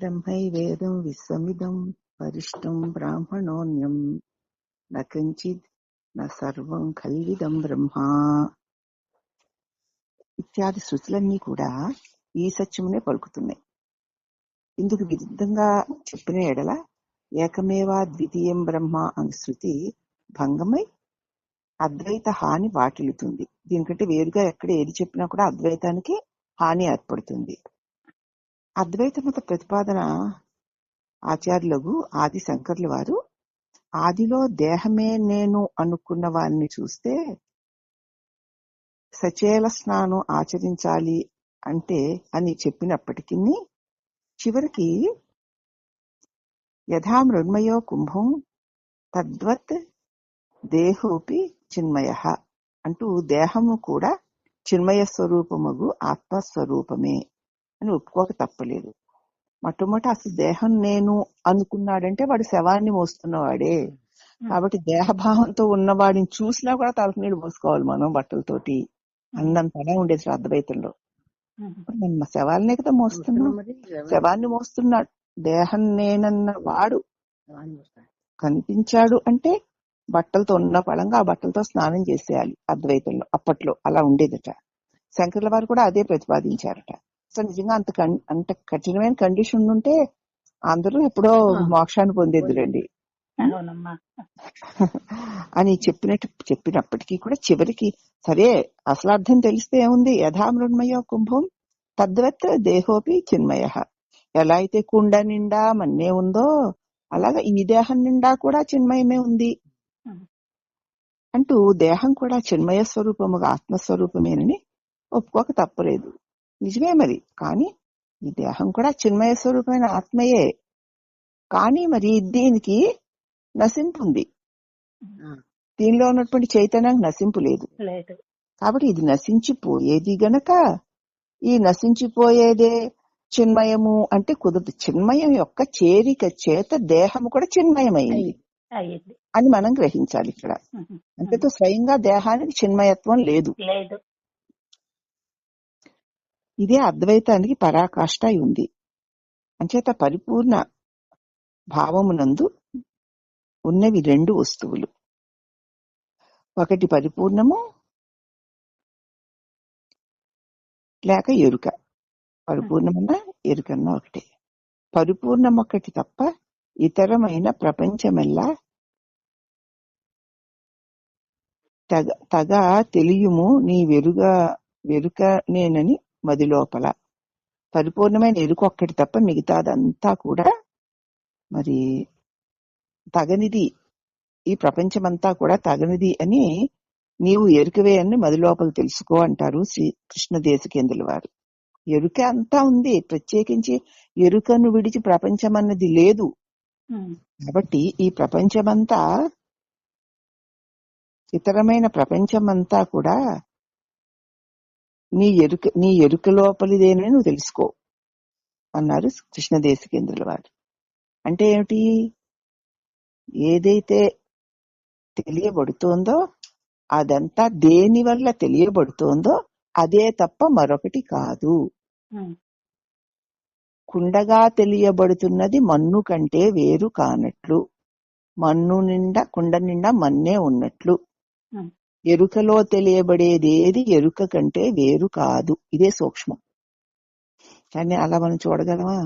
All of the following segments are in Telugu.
బ్రహ్మైవేదం విశ్వమిదం వరిష్టం బ్రాహ్మణోన్యం న కించిద్ న సర్వం ఖల్విదం బ్రహ్మా ఇత్యాది శృతులన్నీ కూడా ఈ సత్యమునే పలుకుతున్నాయి. ఇందుకు విరుద్ధంగా చెప్పిన ఎడల ఏకమేవా ద్వితీయం బ్రహ్మ అనే శృతి భంగమై అద్వైత హాని వాటిల్లుతుంది. దీనికంటే వేరుగా ఎక్కడ ఏది చెప్పినా కూడా అద్వైతానికి హాని ఏర్పడుతుంది. అద్వైత మత ప్రతిపాదన ఆచార్యులకు ఆది శంకర్ల వారు ఆదిలో దేహమే నేను అనుకున్న వారిని చూస్తే సచేల స్నానం ఆచరించాలి అంటే అని చెప్పినప్పటికీ చివరికి యథా మృణ్మయో కుంభం తద్వత్ దేహోపి చిన్మయ అంటూ దేహము కూడా చిన్మయ స్వరూపముగు ఆత్మస్వరూపమే అని ఒప్పుకోక తప్పలేదు. మొట్టమొదటి అసలు దేహం నేను అనుకున్నాడంటే వాడు శవాన్ని మోస్తున్నవాడే. కాబట్టి దేహభావంతో ఉన్నవాడిని చూసినా కూడా తలకు నీళ్ళు పోసుకోవాలి మనం బట్టలతోటి అన్నంతగా ఉండేది అద్వైతంలో. మనం శవాలనే కదా మోస్తున్నాం, శవాన్ని మోస్తున్నాడు. దేహం నేనన్న వాడు కనిపించాడు అంటే బట్టలతో ఉన్న పళంగా ఆ బట్టలతో స్నానం చేసేయాలి. అద్వైతంలో అప్పట్లో అలా ఉండేదట. శంకర్ల వారు కూడా అదే ప్రతిపాదించారట. అసలు నిజంగా అంత కఠినమైన కండిషన్ ఉంటే అందరూ ఎప్పుడో మోక్షాన్ని పొందేదిరండి అని చెప్పినప్పటికీ కూడా చివరికి సరే అసలు అర్థం తెలిస్తే ఏముంది, యథా మృణ్మయో కుంభం తద్వత్ దేహోపి చిన్మయ. ఎలా అయితే కుండ నిండా మన్నే ఉందో అలాగా ఈ దేహం నిండా కూడా చిన్మయమే ఉంది అంటూ దేహం కూడా చిన్మయ స్వరూపముగా ఆత్మస్వరూపమేనని ఒప్పుకోక తప్పలేదు. నిజమే మరి. కానీ ఈ దేహం కూడా చిన్మయ స్వరూపమైన ఆత్మయే. కానీ మరి దీనికి నశింపు ఉంది, దీనిలో ఉన్నటువంటి చైతన్యానికి నశింపు లేదు. కాబట్టి ఇది నశించిపోయేది గనక ఈ నశించిపోయేదే చిన్మయము అంటే కుదరదు. చిన్మయం యొక్క చేరిక చేత దేహము కూడా చిన్మయమైంది అని మనం గ్రహించాలి ఇక్కడ. అంతేతో స్వయంగా దేహానికి చిన్మయత్వం లేదు. ఇదే అద్వైతానికి పరాకాష్ఠ ఉంది. అంచేత పరిపూర్ణ భావమునందు ఉన్నవి రెండు వస్తువులు. ఒకటి పరిపూర్ణము లేక ఎరుక. పరిపూర్ణమన్నా ఎరుకన్నా ఒకటే. పరిపూర్ణం ఒకటి తప్ప ఇతరమైన ప్రపంచమెల్లా తగ తెలియము నీ వెరుక నేనని మది లోపల. పరిపూర్ణమైన ఎరుక ఒక్కటి తప్ప మిగతాదంతా కూడా మరి తగనిది, ఈ ప్రపంచమంతా కూడా తగనిది అని నీవు ఎరుకవే అని మది లోపల తెలుసుకో అంటారు శ్రీ కృష్ణ దేశికేంద్రుల వారు. ఎరుక అంతా ఉంది, ప్రత్యేకించి ఎరుకను విడిచి ప్రపంచం అన్నది లేదు. కాబట్టి ఈ ప్రపంచమంతా, ఇతరమైన ప్రపంచమంతా కూడా నీ ఎరుక లోపలిదేనని నువ్వు తెలుసుకో అన్నారు కృష్ణ దేశికేంద్రుల వారు. అంటే ఏమిటి? ఏదైతే తెలియబడుతోందో అదంతా దేని వల్ల తెలియబడుతోందో అదే తప్ప మరొకటి కాదు. కుండగా తెలియబడుతున్నది మన్ను కంటే వేరు కానట్లు, కుండ నిండా మన్నే ఉన్నట్లు ఎరుకలో తెలియబడేదేది ఎరుక కంటే వేరు కాదు. ఇదే సూక్ష్మం. కానీ అలా మనం చూడగలమా?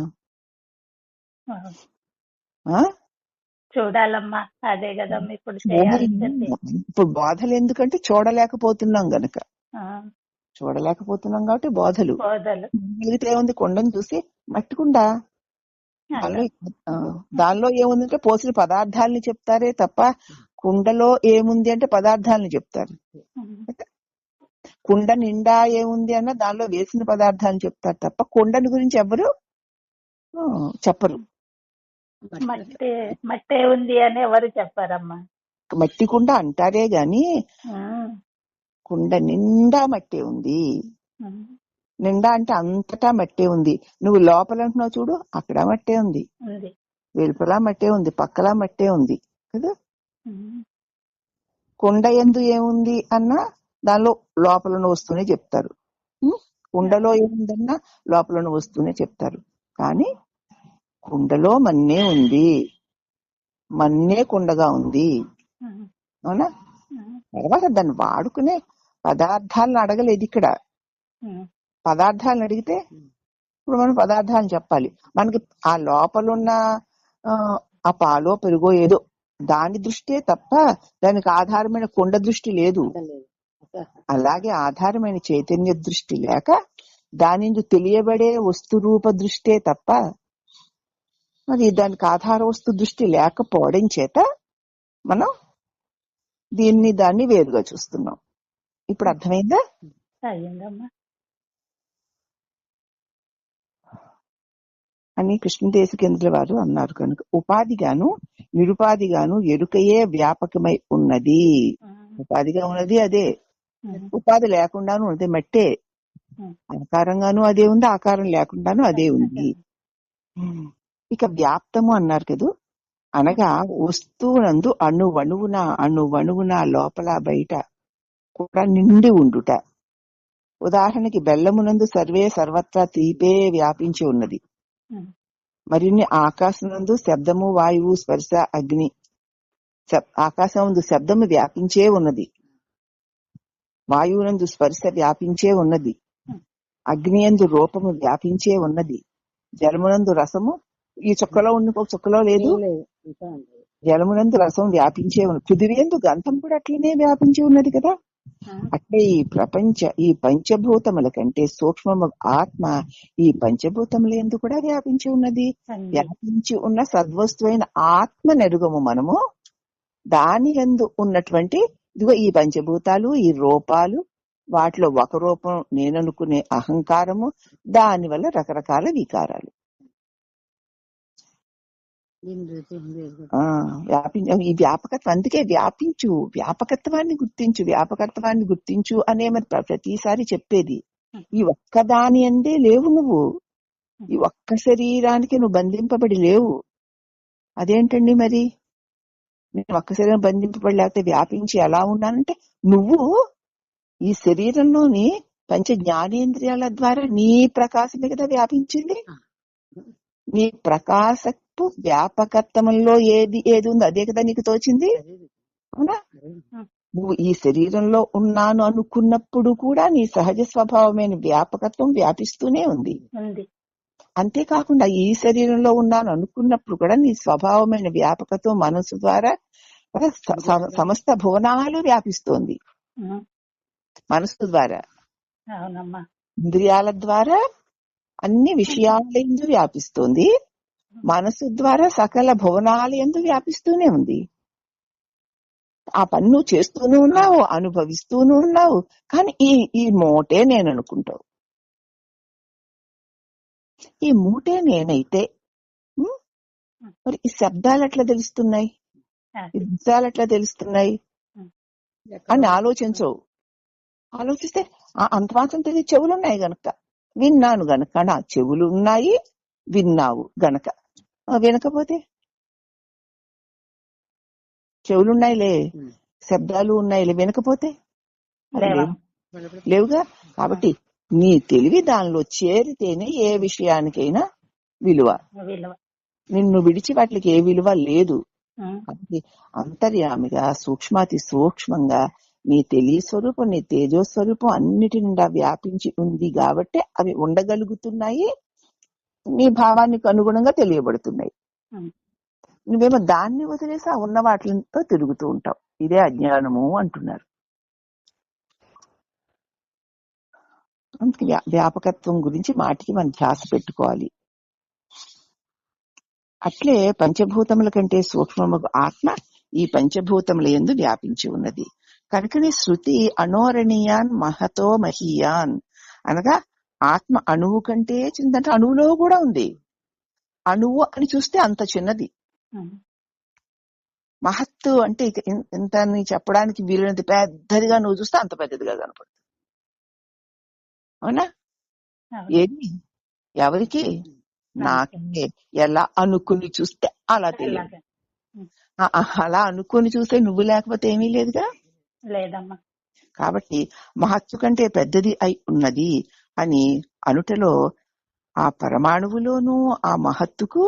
చూడాలమ్మా, అదే కదా ఇప్పుడు బోధలు ఎందుకంటే చూడలేకపోతున్నాం గనక. చూడలేకపోతున్నాం కాబట్టి బోధలు. మిగతా ఏముంది? కుండను చూసి మట్టికుండా దానిలో ఏముందంటే పోసిన పదార్థాలని చెప్తారే తప్ప కుండలో ఏముంది అంటే పదార్థాలని చెప్తారు. కుండ నిండా ఏముంది అన్న దానిలో వేసిన పదార్థాలను చెప్తారు తప్ప కుండని గురించి ఎవరు చెప్పరు. మట్టే ఉంది అని ఎవరు చెప్పారమ్మా. మట్టి కుండ అంటారే గాని కుండ నిండా మట్టే ఉంది. నిండా అంటే అంతటా మట్టే ఉంది. నువ్వు లోపల అంటున్నావు చూడు, అక్కడ మట్టే ఉంది, వెలుపలా మట్టే ఉంది, పక్కలా మట్టే ఉంది కదా. కుండ ఎందు ఏముంది అన్నా దానిలో లోపల వస్తూనే చెప్తారు. కుండలో ఏముందన్నా లోపల వస్తూనే చెప్తారు. కానీ కుండలో మన్నే ఉంది, మన్నే కుండగా ఉంది. అవునా? తర్వాత దాన్ని వాడుకునే పదార్థాలను అడగలేదు ఇక్కడ. పదార్థాలను అడిగితే ఇప్పుడు మనం పదార్థాలను చెప్పాలి. మనకి ఆ లోపలున్న ఆ పాలో పెరుగో ఏదో దాని దృష్టే తప్ప దానికి ఆధారమైన కుండ దృష్టి లేదు. అలాగే ఆధారమైన చైతన్య దృష్టి లేక దాని తెలియబడే వస్తు రూప దృష్టే తప్ప మరి దానికి ఆధార వస్తు దృష్టి లేకపోవడం చేత మనం దాన్ని వేరుగా చూస్తున్నాం. ఇప్పుడు అర్థమైందా? అని కృష్ణదేశికేంద్రుల వారు అన్నారు. కనుక ఉపాధిగాను నిరుపాధిగాను ఎరుకయే వ్యాపకమై ఉన్నది. ఉపాధిగా ఉన్నది అదే, ఉపాధి లేకుండాను ఉన్నది మట్టే. ఆకారంగాను అదే ఉంది, ఆకారం లేకుండాను అదే ఉంది. ఇక వ్యాప్తము అన్నారు కదూ, అనగా వస్తువునందు అణువణువున లోపల బయట కూడా నిండి ఉండుట. ఉదాహరణకి బెల్లమునందు సర్వే సర్వత్రా తీపే వ్యాపించి ఉన్నది. మరిన్ని ఆకాశనందు శబ్దము, వాయువు, స్పర్శ, అగ్ని. ఆకాశం శబ్దము వ్యాపించే ఉన్నది, వాయువునందు స్పర్శ వ్యాపించే ఉన్నది, అగ్నియందు రూపము వ్యాపించే ఉన్నది, జలమునందు రసము ఈ చుక్కలో ఉన్న చుక్కలో లేదు, జలమునందు రసం వ్యాపించే ఉన్నది, పృథివీయందు గంధం కూడా అట్లనే వ్యాపించి ఉన్నది కదా. అట్లే ఈ పంచభూతముల కంటే సూక్ష్మము ఆత్మ ఈ పంచభూతముల యందు కూడా వ్యాపించి ఉన్నది. వ్యాపించి ఉన్న సద్వస్తువైన ఆత్మ నెరుగము మనము. దాని యందు ఉన్నటువంటి ఇదిగో ఈ పంచభూతాలు, ఈ రూపాలు, వాటిలో ఒక రూపం నేననుకునే అహంకారము, దాని వల్ల రకరకాల వికారాలు. ఈ వ్యాపకత్వం, అందుకే వ్యాపకత్వాన్ని గుర్తించు అనే మరి ప్రతిసారి చెప్పేది. ఈ ఒక్కదాని అందే లేవు నువ్వు, ఈ ఒక్క శరీరానికి నువ్వు బంధింపబడి లేవు. అదేంటండి మరి? నేను ఒక్క శరీరం బంధింపబడి లేకపోతే వ్యాపించి ఎలా ఉన్నానంటే, నువ్వు ఈ శరీరంలోని పంచ జ్ఞానేంద్రియాల ద్వారా నీ ప్రకాశమే కదా వ్యాపించింది. నీ ప్రకాశపు వ్యాపకత్వంలో ఏది ఉందో అదే కదా నీకు తోచింది. అవునా? నువ్వు ఈ శరీరంలో ఉన్నాను అనుకున్నప్పుడు కూడా నీ సహజ స్వభావమైన వ్యాపకత్వం వ్యాపిస్తూనే ఉంది. అంతేకాకుండా ఈ శరీరంలో ఉన్నాను అనుకున్నప్పుడు కూడా నీ స్వభావమైన వ్యాపకత్వం మనసు ద్వారా సమస్త భువనాలు వ్యాపిస్తోంది. మనసు ద్వారా, ఇంద్రియాల ద్వారా అన్ని విషయాలందు వ్యాపిస్తోంది. మనసు ద్వారా సకల భువనాలందు వ్యాపిస్తూనే ఉంది. ఆ పని నువ్వు చేస్తూనే ఉన్నావు, అనుభవిస్తూనే ఉన్నావు. కానీ ఈ మూటే నేను అనుకుంటావు. ఈ మూటే నేనైతే మరి ఈ శబ్దాలు ఎట్లా తెలుస్తున్నాయి, ఈ దృశ్యాలు ఎట్లా తెలుస్తున్నాయి అని ఆలోచించవు. ఆలోచిస్తే అంత మాత్రం తెలియదు. చెవులున్నాయి గనక విన్నాను గనక, నా చెవులు ఉన్నాయి, విన్నావు గనక. వినకపోతే చెవులున్నాయిలే, శబ్దాలు ఉన్నాయిలే, వినకపోతే లేవుగా. కాబట్టి నీ తెలివి దానిలో చేరితేనే ఏ విషయానికైనా విలువ. నిన్ను విడిచి వాటికి ఏ విలువ లేదు. కాబట్టి అంతర్యామిగా సూక్ష్మాతి సూక్ష్మంగా నీ తెలియస్వరూపం, నీ తేజోస్వరూపం అన్నిటి నిండా వ్యాపించి ఉంది కాబట్టి అవి ఉండగలుగుతున్నాయి, నీ భావానికి అనుగుణంగా తెలియబడుతున్నాయి. నువ్వేమో దాన్ని వదిలేసి ఆ ఉన్న వాటితో తిరుగుతూ ఉంటావు. ఇదే అజ్ఞానము అంటున్నారు. అందుకే వ్యాపకత్వం గురించి మాటికి మనం ధ్యాస పెట్టుకోవాలి. అట్లే పంచభూతముల కంటే సూక్ష్మము ఆత్మ ఈ పంచభూతముల యందు వ్యాపించి ఉన్నది. కనుకనే శృతి అణోరణీయాన్ మహతో మహీయాన్ అనగా ఆత్మ అణువు కంటే చిన్నదంటే అణువులో కూడా ఉంది. అణువు అని చూస్తే అంత చిన్నది. మహత్తు అంటే ఇంత చెప్పడానికి వీలైనది పెద్దదిగా నువ్వు చూస్తే అంత పెద్దదిగా కనపడుతుంది. అవునా? ఏది ఎవరికి? నాకే. ఎలా అనుకుని చూస్తే అలా తెలియదు. అలా అనుకుని చూస్తే నువ్వు లేకపోతే ఏమీ లేదుగా. లేదమ్మా. కాబట్టి మహత్తు కంటే పెద్దది అయి ఉన్నది అని అనుటలో ఆ పరమాణువులోనూ ఆ మహత్తుకు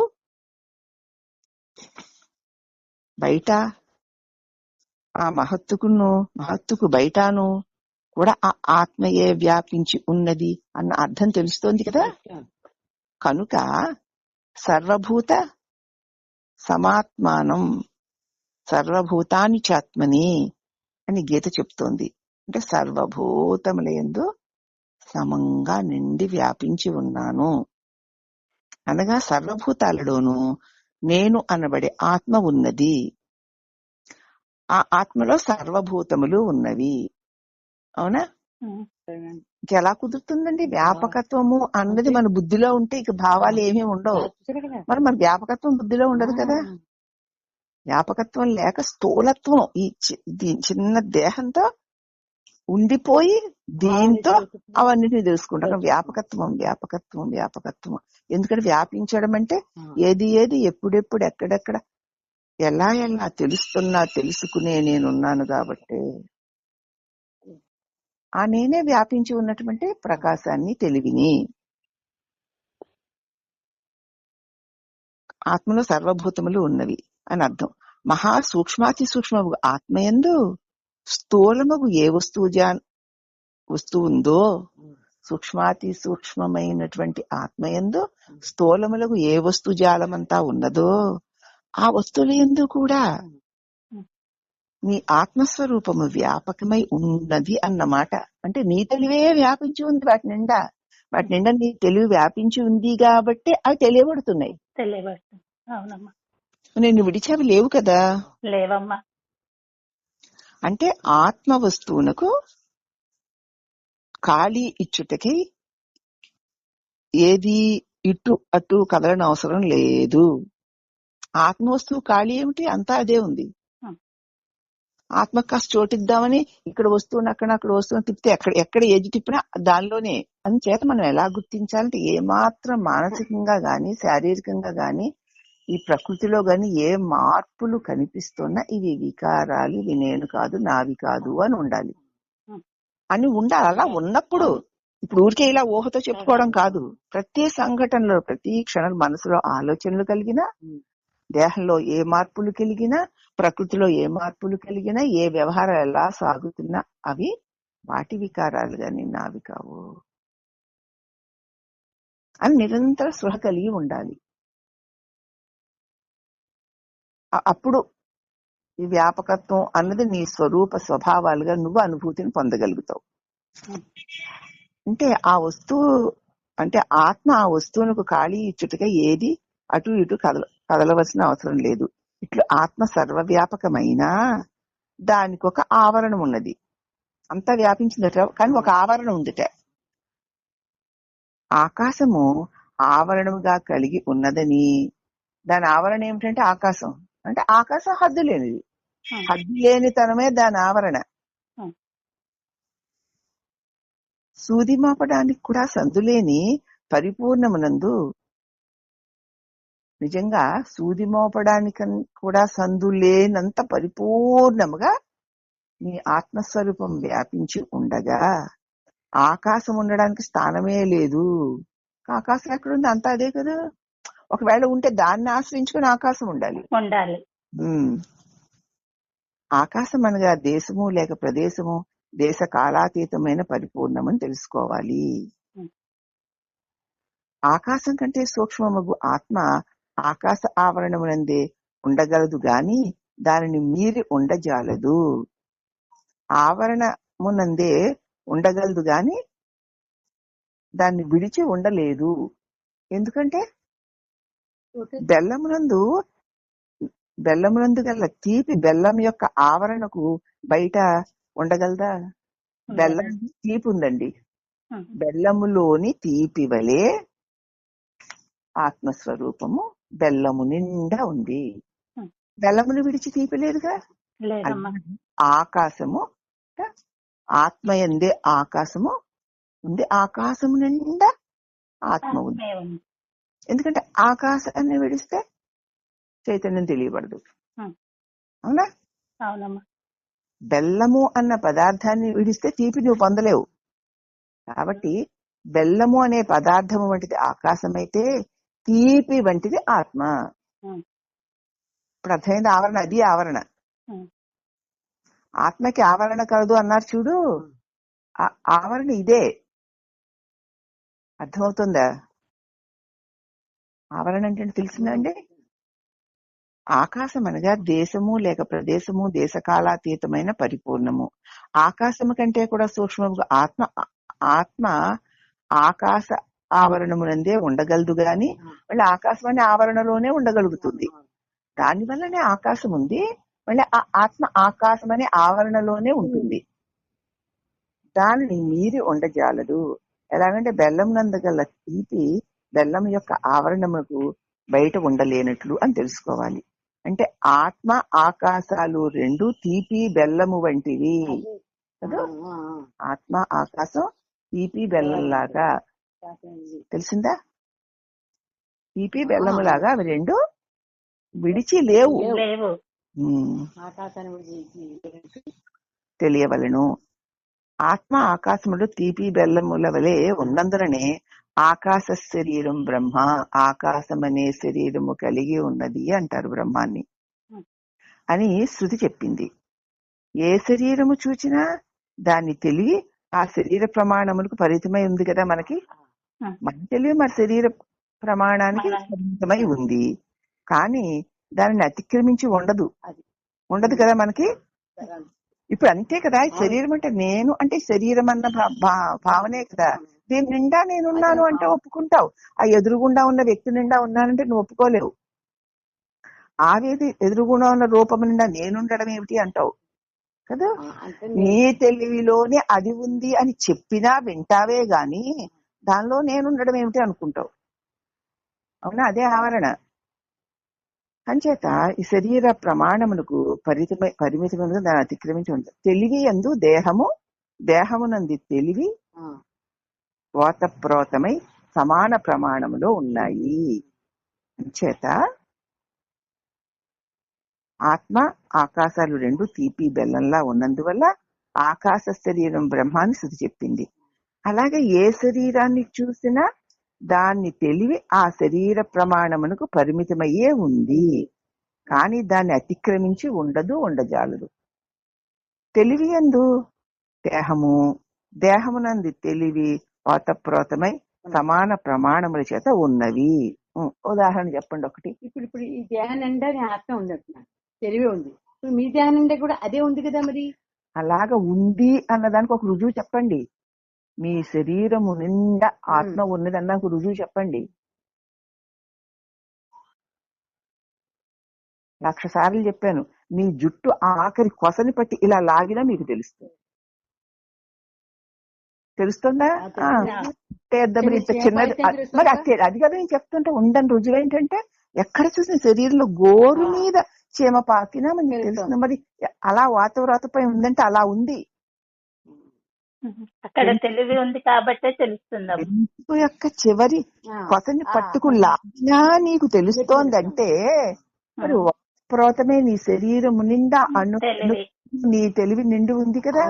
బయట ఆ మహత్తుకు బయటను కూడా ఆ ఆత్మయే వ్యాపించి ఉన్నది అన్న అర్థం తెలుస్తోంది కదా. కనుక సర్వభూత సమాత్మానం సర్వభూతాని చాత్మని అని గీత చెప్తోంది. అంటే సర్వభూతములందు సమంగా నిండి వ్యాపించి ఉన్నాను అనగా సర్వభూతాలలోనూ నేను అనబడే ఆత్మ ఉన్నది. ఆ ఆత్మలో సర్వభూతములు ఉన్నవి. అవునా? ఇంకెలా కుదురుతుందండి? వ్యాపకత్వము అన్నది మన బుద్ధిలో ఉంటే ఇక భావాలు ఏమీ ఉండవు. మరి మన వ్యాపకత్వం బుద్ధిలో ఉండదు కదా. వ్యాపకత్వం లేక స్థూలత్వం ఈ చిన్న దేహంతో ఉండిపోయి దీంతో అవన్నిటిని తెలుసుకుంటాం. వ్యాపకత్వం వ్యాపకత్వం వ్యాపకత్వం. ఎందుకంటే వ్యాపించడం అంటే ఏది ఎప్పుడెప్పుడు ఎక్కడెక్కడ ఎలా తెలుసుకునే నేనున్నాను కాబట్టి ఆ నేనే వ్యాపించి ఉన్నటువంటి ప్రకాశాన్ని తెలివిని. ఆత్మలో సర్వభూతములు ఉన్నవి అని అర్థం. మహా సూక్ష్మాతి సూక్ష్మము ఆత్మయందు స్థూలముగు ఏ వస్తువు ఉందో, సూక్ష్మాతి సూక్ష్మమైనటువంటి ఆత్మయందు స్థూలములకు ఏ వస్తుజాలమంతా ఉన్నదో ఆ వస్తువుల యందు కూడా నీ ఆత్మస్వరూపము వ్యాపకమై ఉన్నది అన్నమాట. అంటే నీ తెలివే వ్యాపించి ఉంది వాటి నిండా నీ తెలివి వ్యాపించి ఉంది కాబట్టి అవి తెలియబడుతున్నాయి. అవునమ్మా. నేను విడిచేవి లేవు కదా. లేవమ్మా. అంటే ఆత్మ వస్తువునకు ఖాళీ ఇచ్చుటకి ఏది ఇటు అటు కదలని అవసరం లేదు. ఆత్మ వస్తువు ఖాళీ ఏమిటి? అంతా అదే ఉంది. ఆత్మకు కాస్త చోటిద్దామని ఇక్కడ వస్తువుని అక్కడ వస్తువుని తిప్పితే ఎక్కడ ఏది తిప్పినా దానిలోనే. అందుచేత మనం ఎలా గుర్తించాలంటే ఏమాత్రం మానసికంగా గాని శారీరకంగా గాని ఈ ప్రకృతిలో గాని ఏ మార్పులు కనిపిస్తున్నా ఇవి వికారాలు, ఇవి నేను కాదు నావి కాదు అని ఉండాలి. అలా ఉన్నప్పుడు ఇప్పుడు ఊరికే ఇలా ఊహతో చెప్పుకోవడం కాదు. ప్రతి సంఘటనలో ప్రతి క్షణం మనసులో ఆలోచనలు కలిగినా, దేహంలో ఏ మార్పులు కలిగినా, ప్రకృతిలో ఏ మార్పులు కలిగినా, ఏ వ్యవహారం ఎలా సాగుతున్నా అవి వాటి వికారాలు గాని నావి కావు అని నిరంతర స్పృహ కలిగి ఉండాలి. అప్పుడు ఈ వ్యాపకత్వం అన్నది నీ స్వరూప స్వభావాలుగా నువ్వు అనుభూతిని పొందగలుగుతావు. అంటే ఆ వస్తువు అంటే ఆత్మ ఆ వస్తువునకు ఖాళీ ఇచ్చుటగా ఏది అటు ఇటు కదలవలసిన అవసరం లేదు. ఇట్లు ఆత్మ సర్వవ్యాపకమైనా దానికి ఒక ఆవరణం ఉన్నది. అంతా వ్యాపించిందట కానీ ఒక ఆవరణ ఉందిట. ఆకాశము ఆవరణముగా కలిగి ఉన్నదని, దాని ఆవరణ ఏమిటంటే ఆకాశం. అంటే ఆకాశం హద్దు లేనిది. హద్దు లేనితనమే దాని ఆవరణ. సూది మాపడానికి కూడా సందులేని పరిపూర్ణమునందు, నిజంగా సూది మోపడానికి కూడా సందులేనంత పరిపూర్ణముగా నీ ఆత్మస్వరూపం వ్యాపించి ఉండగా ఆకాశం ఉండడానికి స్థానమే లేదు. ఆకాశం ఎక్కడుంది? అంతా అదే కదా. ఒకవేళ ఉంటే దాన్ని ఆశ్రయించుకుని ఆకాశం ఉండాలి. ఆకాశం అనగా దేశము లేక ప్రదేశము, దేశ కాలాతీతమైన పరిపూర్ణమని తెలుసుకోవాలి. ఆకాశం కంటే సూక్ష్మమగు ఆత్మ ఆకాశ ఆవరణమునందే ఉండగలదు గాని దానిని మీరి ఉండజాలదు. ఆవరణమునందే ఉండగలదు గాని దాన్ని విడిచి ఉండలేదు. ఎందుకంటే బెల్లమునందు గల తీపి బెల్లం యొక్క ఆవరణకు బయట ఉండగలదా? బెల్లం తీపి ఉందండి. బెల్లములోని తీపి వలె ఆత్మస్వరూపము బెల్లము నిండా ఉంది. బెల్లమును విడిచి తీపి లేదుగా. ఆకాశము ఆత్మయందే ఆకాశము ఉంది. ఆకాశము నిండా ఆత్మ ఉంది. ఎందుకంటే ఆకాశాన్ని విడిస్తే చైతన్యం తెలియబడదు. అవునా? బెల్లము అన్న పదార్థాన్ని విడిస్తే తీపి నువ్వు పొందలేవు. కాబట్టి బెల్లము అనే పదార్థము వంటిది ఆకాశమైతే తీపి వంటిది ఆత్మ. ఇప్పుడు అర్థమైంది ఆవరణ, అది ఆవరణ. ఉమ్. ఆత్మకి ఆవరణ కలదు అన్నారు చూడు, ఆవరణ ఇదే. అర్థమవుతుందా? ఆవరణ అంటే తెలిసిందండి. ఆకాశం అనగా దేశము లేక ప్రదేశము, దేశకాలాతీతమైన పరిపూర్ణము. ఆకాశము కంటే కూడా సూక్ష్మముగా ఆత్మ. ఆత్మ ఆకాశ ఆవరణమునందే ఉండగలదు గాని మళ్ళీ ఆకాశం అనే ఆవరణలోనే ఉండగలుగుతుంది. దానివల్లనే ఆకాశం ఉంది, మళ్ళీ ఆ ఆత్మ ఆకాశం అనే ఆవరణలోనే ఉంటుంది. దానిని మీరి ఉండజాలదు. ఎలాగంటే బెల్లం నందగల తీపి బెల్లం యొక్క ఆవరణముకు బయట ఉండలేనట్లు అని తెలుసుకోవాలి. అంటే ఆత్మ ఆకాశాలు రెండు తీపి బెల్లము వంటివి కదా. ఆత్మ ఆకాశం తీపి బెల్లంలాగా, తెలిసిందా? తీపి బెల్లము లాగా అవి రెండు విడిచి లేవు, తెలియవలను. ఆత్మ ఆకాశములు తీపి బెల్లముల వలె ఉన్నందుననే ఆకాశ శరీరం బ్రహ్మ, ఆకాశం అనే శరీరము కలిగి ఉన్నది అంటారు బ్రహ్మాన్ని అని శృతి చెప్పింది. ఏ శరీరము చూచినా దాన్ని తెలివి ఆ శరీర ప్రమాణములకు పరిమితమై ఉంది కదా. మనకి మన తెలివి మన శరీర ప్రమాణానికి పరిమితమై ఉంది, కానీ దానిని అతిక్రమించి ఉండదు కదా మనకి. ఇప్పుడు అంతే కదా, శరీరం అంటే నేను అంటే శరీరం అన్న భావనే కదా. దీని నిండా నేనున్నాను అంటే ఒప్పుకుంటావు. ఆ ఎదురుగుండా ఉన్న వ్యక్తి నిండా ఉన్నానంటే నువ్వు ఒప్పుకోలేవు. ఆవేది ఎదురుగుండా ఉన్న రూపం నిండా నేనుండడం ఏమిటి అంటావు కదా. నీ తెలివిలోనే అది ఉంది అని చెప్పినా వింటావే గాని దానిలో నేనుండడం ఏమిటి అనుకుంటావు. అవునా? అదే ఆవరణ. అంచేత ఈ శరీర ప్రమాణములకు పరిమితమైన దాన్ని అతిక్రమించి ఉంటుంది. తెలివి యందు దేహమునంది తెలివి ఓతప్రోతమై సమాన ప్రమాణములో ఉన్నాయి. అంచేత ఆత్మ ఆకాశాలు రెండు తీపి బెల్లంలా ఉన్నందువల్ల ఆకాశ శరీరం బ్రహ్మాన్ని శృతి చెప్పింది. అలాగే ఏ శరీరాన్ని చూసినా దాన్ని తెలివి ఆ శరీర ప్రమాణమునకు పరిమితమయ్యే ఉంది, కానీ దాన్ని అతిక్రమించి ఉండజాలదు. తెలివి యందు దేహమునంది తెలివి ఓతప్రోతమై సమాన ప్రమాణముల చేత ఉన్నవి. ఉదాహరణ చెప్పండి ఒకటి. ఇప్పుడు ఈ దేహం నిండా ఆత్మ ఉంది అంటున్నా, తెలివి ఉంది. ఇప్పుడు మీ దేహం నిండా కూడా అదే ఉంది కదా. మరి అలాగా ఉంది అన్నదానికి ఒక రుజువు చెప్పండి. మీ శరీరము నిండా ఆత్మ ఉన్నది అన్నాక రుజువు చెప్పండి. 1,00,000 సార్లు చెప్పాను. మీ జుట్టు ఆఖరి కొసని పట్టి ఇలా లాగినా మీకు తెలుస్తుందా? చిన్నది మరి అది కదా నేను చెప్తుంటే ఉండని రుజువు ఏంటంటే ఎక్కడ చూసిన శరీరంలో గోరు మీద చీమ పాకినా మనకి తెలుస్తుంది. మరి అలా వాతవరాతపై ఉందంటే అలా ఉంది. అక్కడ తెలివి ఉంది కాబట్టే తెలుస్తుంది. యొక్క చివరి కొసని పట్టుకు లాగినా నీకు తెలుస్తోందంటే మరి ప్రోతమే నీ శరీరము నిండా నీ తెలివి నిండి ఉంది కదా.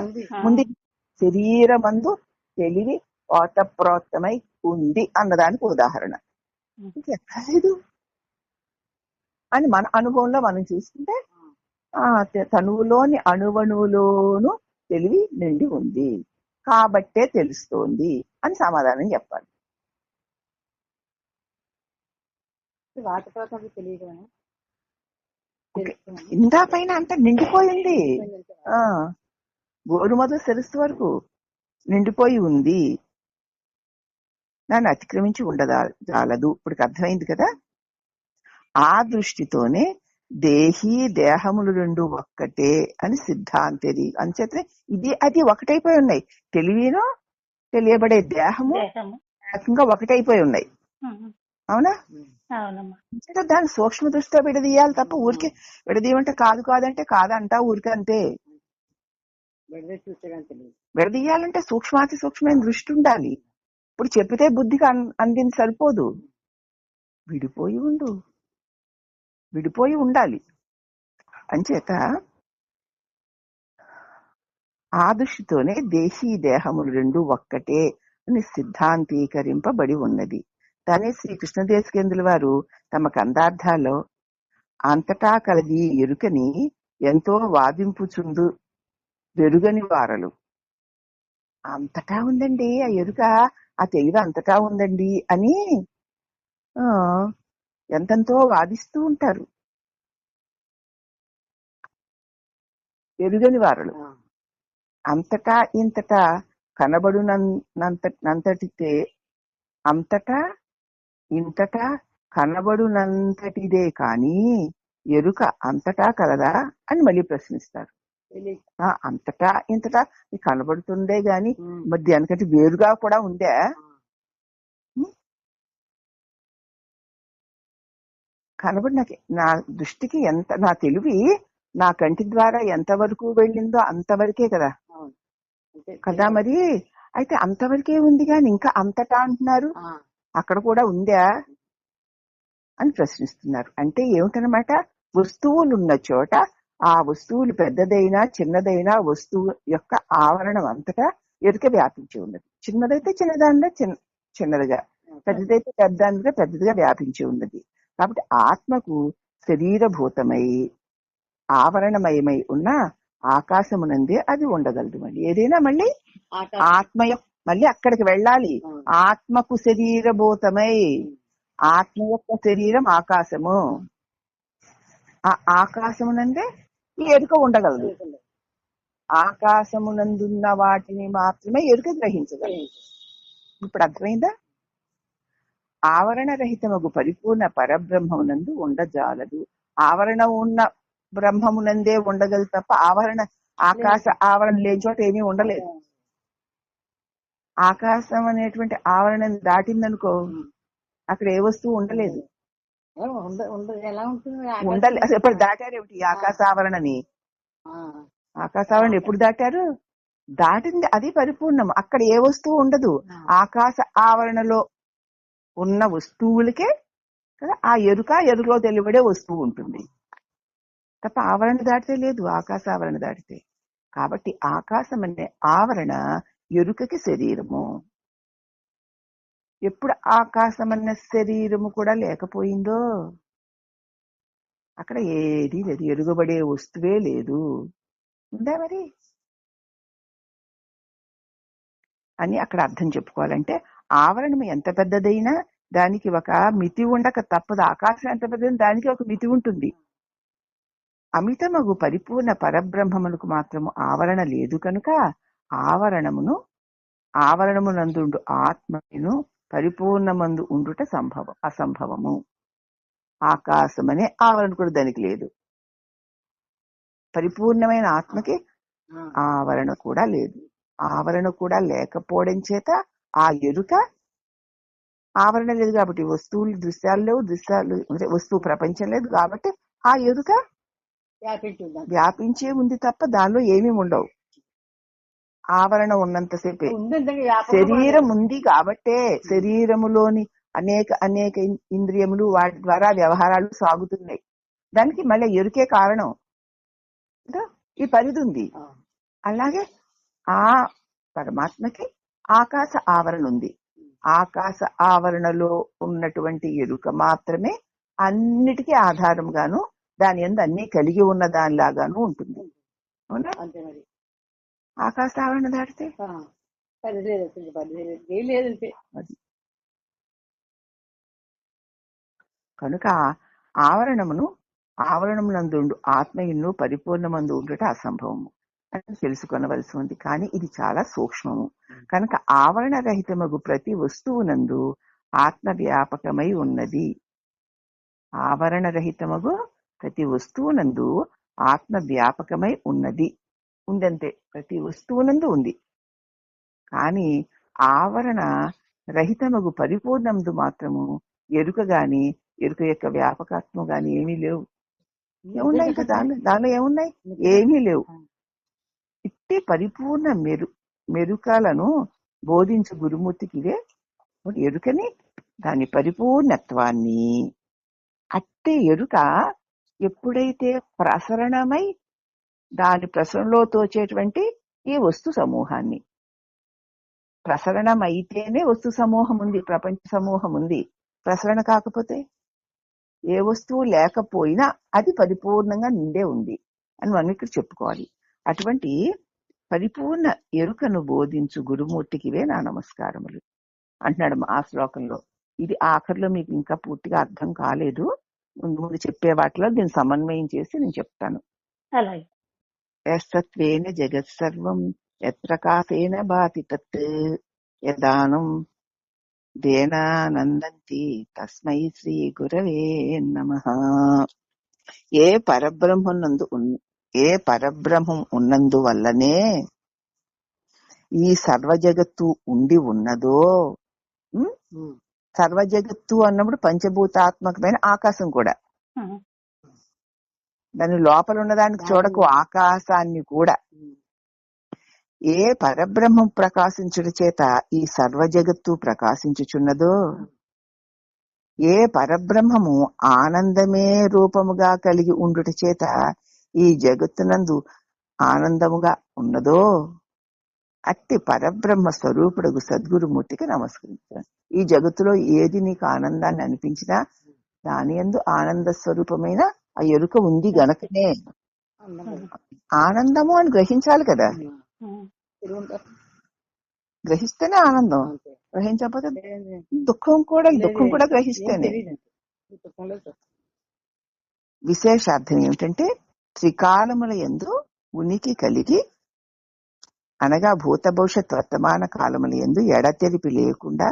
ముందు శరీరమందు తెలివి ఓతప్రోతమై ఉంది అన్నదానికి ఉదాహరణ. ఎక్కడ లేదు అని మన అనుభవంలో మనం చూసుకుంటే తనువులోని అణువణువులోనూ తెలివి నిండి ఉంది కాబట్టే తెలుస్తోంది అని సమాధానం చెప్పాలి. ఇందా పైన అంతా నిండిపోయింది. గోరుమధు సెలుస్తు వరకు నిండిపోయి ఉంది, దాన్ని అతిక్రమించి ఉండదాలదు. ఇప్పుడు అర్థమైంది కదా. ఆ దృష్టితోనే దేహములు రెండు ఒక్కటే అని సిద్ధాంతేది. అంచేతనే ఇది అది ఒకటైపోయి ఉన్నాయి. తెలివినో తెలియబడే దేహము ఏకంగా ఒకటైపోయి ఉన్నాయి. అవునా? దాన్ని సూక్ష్మ దృష్టితో విడదీయాలి తప్ప ఊరికే విడదీయమంటే కాదంటే కాదంటా ఊరికే అంతే. విడదీయాలంటే సూక్ష్మాతి సూక్ష్మమైన దృష్టి ఉండాలి. ఇప్పుడు చెప్పితే బుద్ధికి అందింది సరిపోదు. విడిపోయి ఉండాలి. అంచేత ఆ దృష్టితోనే దేహములు రెండు ఒక్కటే అని సిద్ధాంతీకరింపబడి ఉన్నది. దాని శ్రీ కృష్ణదేశికేంద్రుల వారు తమ కందార్థాల్లో అంతటా కలది ఎరుకని ఎంతో వాదింపుచుండు వెరుగని వారలు. అంతటా ఉందండి ఆ ఎరుక, ఆ తెలివి అంతటా ఉందండి అని ఎంతెంతో వాదిస్తూ ఉంటారు ఎరుగని వారలు. అంతటా ఇంతటా కనబడునంతటితే, అంతటా ఇంతటా కనబడునంతటిదే కాని ఎరుక అంతటా కలదా అని మళ్ళీ ప్రశ్నిస్తారు. అంతటా ఇంతటా కనబడుతుందే గాని మరి దానికంటే వేరుగా కూడా ఉందే? కనబడి నా దృష్టికి ఎంత, నా తెలివి నా కంటి ద్వారా ఎంతవరకు వెళ్ళిందో అంతవరకే కదా కదా మరి. అయితే అంతవరకే ఉంది కానీ ఇంకా అంతటా అంటున్నారు, అక్కడ కూడా ఉందా అని ప్రశ్నిస్తున్నారు. అంటే ఏమిటనమాట, వస్తువులున్న చోట ఆ వస్తువులు పెద్దదైనా చిన్నదైనా వస్తువు యొక్క ఆవరణం అంతటా ఎరుక వ్యాపించి ఉన్నది. చిన్నదైతే చిన్నదానిగా చిన్నదిగా, పెద్దదైతే పెద్దదానిగా పెద్దదిగా వ్యాపించి ఉన్నది. కాబట్టి ఆత్మకు శరీరభూతమై ఆవరణమయమై ఉన్న ఆకాశమునందే అది ఉండగలదు. మళ్ళీ ఏదైనా మళ్ళీ ఆత్మ మళ్ళీ అక్కడికి వెళ్ళాలి. ఆత్మకు శరీరభూతమై, ఆత్మ యొక్క శరీరం ఆకాశము, ఆ ఆకాశమునందే ఈ ఎరుక ఉండగలదు. ఆకాశమునందున్న వాటిని మాత్రమే ఎరుక గ్రహించగలదు. ఇప్పుడు అర్థమైందా? ఆవరణ రహితమగు పరిపూర్ణ పరబ్రహ్మమునందు ఉండజాలదు. ఆవరణ ఉన్న బ్రహ్మమునందే ఉండగలదు తప్ప ఆవరణ, ఆకాశ ఆవరణ లేని చోట ఏమీ ఉండలేదు. ఆకాశం అనేటువంటి ఆవరణం దాటిందనుకో అక్కడ ఏ వస్తువు ఉండలేదు. ఉండలేదు అసలు. ఎప్పుడు దాటారు ఏమిటి ఈ ఆకాశ ఆవరణని? ఆకాశావరణ ఎప్పుడు దాటారు? దాటింది అది పరిపూర్ణం. అక్కడ ఏ వస్తువు ఉండదు. ఆకాశ ఆవరణలో ఉన్న వస్తువులకే కదా ఆ ఎరుకలో తెలియబడే వస్తువు ఉంటుంది తప్ప ఆవరణ దాటితే లేదు. ఆకాశ ఆవరణ దాటితే. కాబట్టి ఆకాశం అనే ఆవరణ ఎరుకకి శరీరము. ఎప్పుడు ఆకాశం అన్న శరీరము కూడా లేకపోయిందో అక్కడ ఏదీ లేదు, ఎరుగబడే వస్తువే లేదు. ఉందా మరి అని అక్కడ అర్థం చెప్పుకోవాలంటే, ఆవరణం ఎంత పెద్దదైనా దానికి ఒక మితి ఉండక తప్పదు. ఆకాశం ఎంత పెద్దదైనా దానికి ఒక మితి ఉంటుంది. అమితమగు పరిపూర్ణ పరబ్రహ్మమునకు మాత్రము ఆవరణ లేదు కనుక ఆవరణమునందుండు ఆత్మను పరిపూర్ణమందు ఉండుట అసంభవము. ఆకాశం అనే ఆవరణ కూడా దానికి లేదు. పరిపూర్ణమైన ఆత్మకి ఆవరణ కూడా లేదు. ఆవరణ కూడా లేకపోవడం చేత ఆ ఎరుక, ఆవరణ లేదు కాబట్టి వస్తువులు దృశ్యాలు లేవు, వస్తువు ప్రపంచం లేదు కాబట్టి ఆ ఎరుక వ్యాపించే ఉంది తప్ప దానిలో ఏమీ ఉండవు. ఆవరణ ఉన్నంతసేపే. శరీరం ఉంది కాబట్టే శరీరములోని అనేక ఇంద్రియములు వాటి ద్వారా వ్యవహారాలు సాగుతున్నాయి. దానికి మళ్ళీ ఎరుకే కారణం. ఈ పరిధి ఉంది. అలాగే ఆ పరమాత్మకి ఆకాశ ఆవరణ ఉంది. ఆకాశ ఆవరణలో ఉన్నటువంటి ఎరుక మాత్రమే అన్నిటికీ ఆధారంగాను, దాని యందు అన్ని కలిగి ఉన్న దానిలాగాను ఉంటుంది. అవునా? ఆకాశ ఆవరణ దాటితే కనుక ఆవరణమునందు ఆత్మయును పరిపూర్ణమందు ఉండుట అసంభవము అని తెలుసుకొనవలసి ఉంది. కానీ ఇది చాలా సూక్ష్మము కనుక ఆవరణ రహితమగు ప్రతి వస్తువునందు ఆత్మ వ్యాపకమై ఉన్నది. ఆవరణ రహితమగు ప్రతి వస్తువునందు ఆత్మ వ్యాపకమై ఉన్నది. ఉందంతే, ప్రతి వస్తువునందు ఉంది. కానీ ఆవరణ రహితమగు పరిపూర్ణందు మాత్రము ఎరుక గాని, ఎరుక యొక్క వ్యాపకత్వం గాని ఏమీ లేవు. ఏమున్నాయి ఇంకా దానిలో ఏమున్నాయి? ఏమీ లేవు. ఇట్టి పరిపూర్ణ మెరుకలను బోధించు గురుమూర్తికి ఇవే ఎరుకని, దాని పరిపూర్ణత్వాన్ని. అట్టి ఎరుక ఎప్పుడైతే ప్రసరణమై దాని ప్రసరణలో తోచేటువంటి ఈ వస్తు సమూహాన్ని, ప్రసరణం అయితేనే వస్తు సమూహం ఉంది, ప్రపంచ సమూహం ఉంది. ప్రసరణ కాకపోతే ఏ వస్తువు లేకపోయినా అది పరిపూర్ణంగా నిండే ఉంది అని మనం ఇక్కడ చెప్పుకోవాలి. అటువంటి పరిపూర్ణ ఎరుకను బోధించు గురుమూర్తికివే నా నమస్కారములు అంటున్నాడు ఆ శ్లోకంలో. ఇది ఆఖరిలో మీకు ఇంకా పూర్తిగా అర్థం కాలేదు. ముందు ముందు చెప్పే వాటిలో దీన్ని సమన్వయం చేసి నేను చెప్తాను. అలాగే యస్తత్వేన జగత్సర్వం యత్ప్రకాశేన భాతి తత్ యదానం దేనానందంతి తస్మై శ్రీ గురవే నమః. ఏ పరబ్రహ్మం ఉన్నందువల్లనే ఈ సర్వ జగత్తు ఉండి ఉన్నదో. సర్వ జగత్తు అన్నప్పుడు పంచభూతాత్మకమైన ఆకాశం కూడా, దాని లోపల ఉన్నదానికి చూడకు, ఆకాశాన్ని కూడా. ఏ పరబ్రహ్మం ప్రకాశించుట చేత ఈ సర్వ జగత్తు ప్రకాశించుచున్నదో, ఏ పరబ్రహ్మము ఆనందమే రూపముగా కలిగి ఉండుట చేత ఈ జగత్తునందు ఆనందముగా ఉన్నదో, అట్టి పరబ్రహ్మ స్వరూపుడు సద్గురుమూర్తికి నమస్కరించాను. ఈ జగత్తులో ఏది నీకు ఆనందాన్ని అనిపించినా దాని యందు ఆనంద స్వరూపమైన ఆ ఎరుక ఉంది గనకనే ఆనందము అని గ్రహించాలి కదా. గ్రహిస్తేనే ఆనందం, గ్రహించకపోతే దుఃఖం కూడా గ్రహిస్తేనే. విశేషార్థం ఏమిటంటే త్రికాలముల యందు ఉనికి కలిగి అనగా భూత భవిష్యత్ వర్తమాన కాలముల యందు ఎడతెరిపి లేకుండా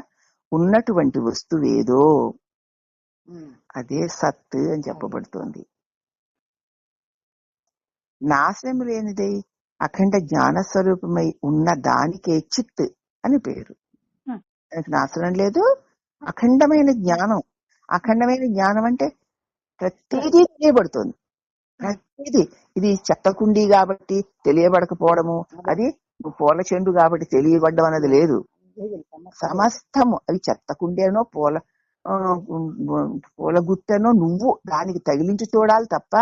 ఉన్నటువంటి వస్తువేదో అదే సత్ అని చెప్పబడుతోంది. నాశనం లేనిదై అఖండ జ్ఞాన స్వరూపమై ఉన్న దానికే చిత్ అని పేరు. నాశనం లేదు, అఖండమైన జ్ఞానం. అఖండమైన జ్ఞానం అంటే ప్రతిదీ తెలియబడుతుంది. ప్రతిదీ, ఇది చెత్తకుండి కాబట్టి తెలియబడకపోవడము, అది పూల చెండు కాబట్టి తెలియబడ్డం అన్నది లేదు. సమస్తము, అది చెత్తకుండేనో పూల గుత్తనో నువ్వు దానికి తగిలించి చూడాలి తప్ప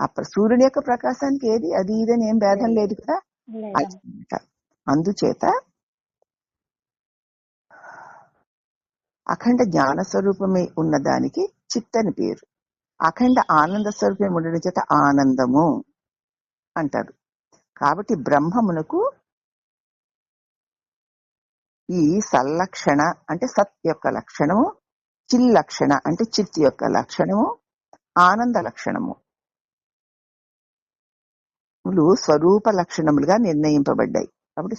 ఆ సూర్యుని యొక్క ప్రకాశానికి ఏది అది ఇదని ఏం భేదం లేదు కదా. అందుచేత అఖండ జ్ఞాన స్వరూపమే ఉన్నదానికి చిత్ అని పేరు. అఖండ ఆనంద స్వరూపం ఉండడం చేత ఆనందము అంటారు. కాబట్టి బ్రహ్మమునకు ఈ సల్లక్షణ అంటే సత్ యొక్క లక్షణము, చిల్లక్షణ అంటే చిత్ యొక్క లక్షణము, ఆనంద లక్షణము స్వరూప లక్షణములుగా నిర్ణయింపబడ్డాయి. కాబట్టి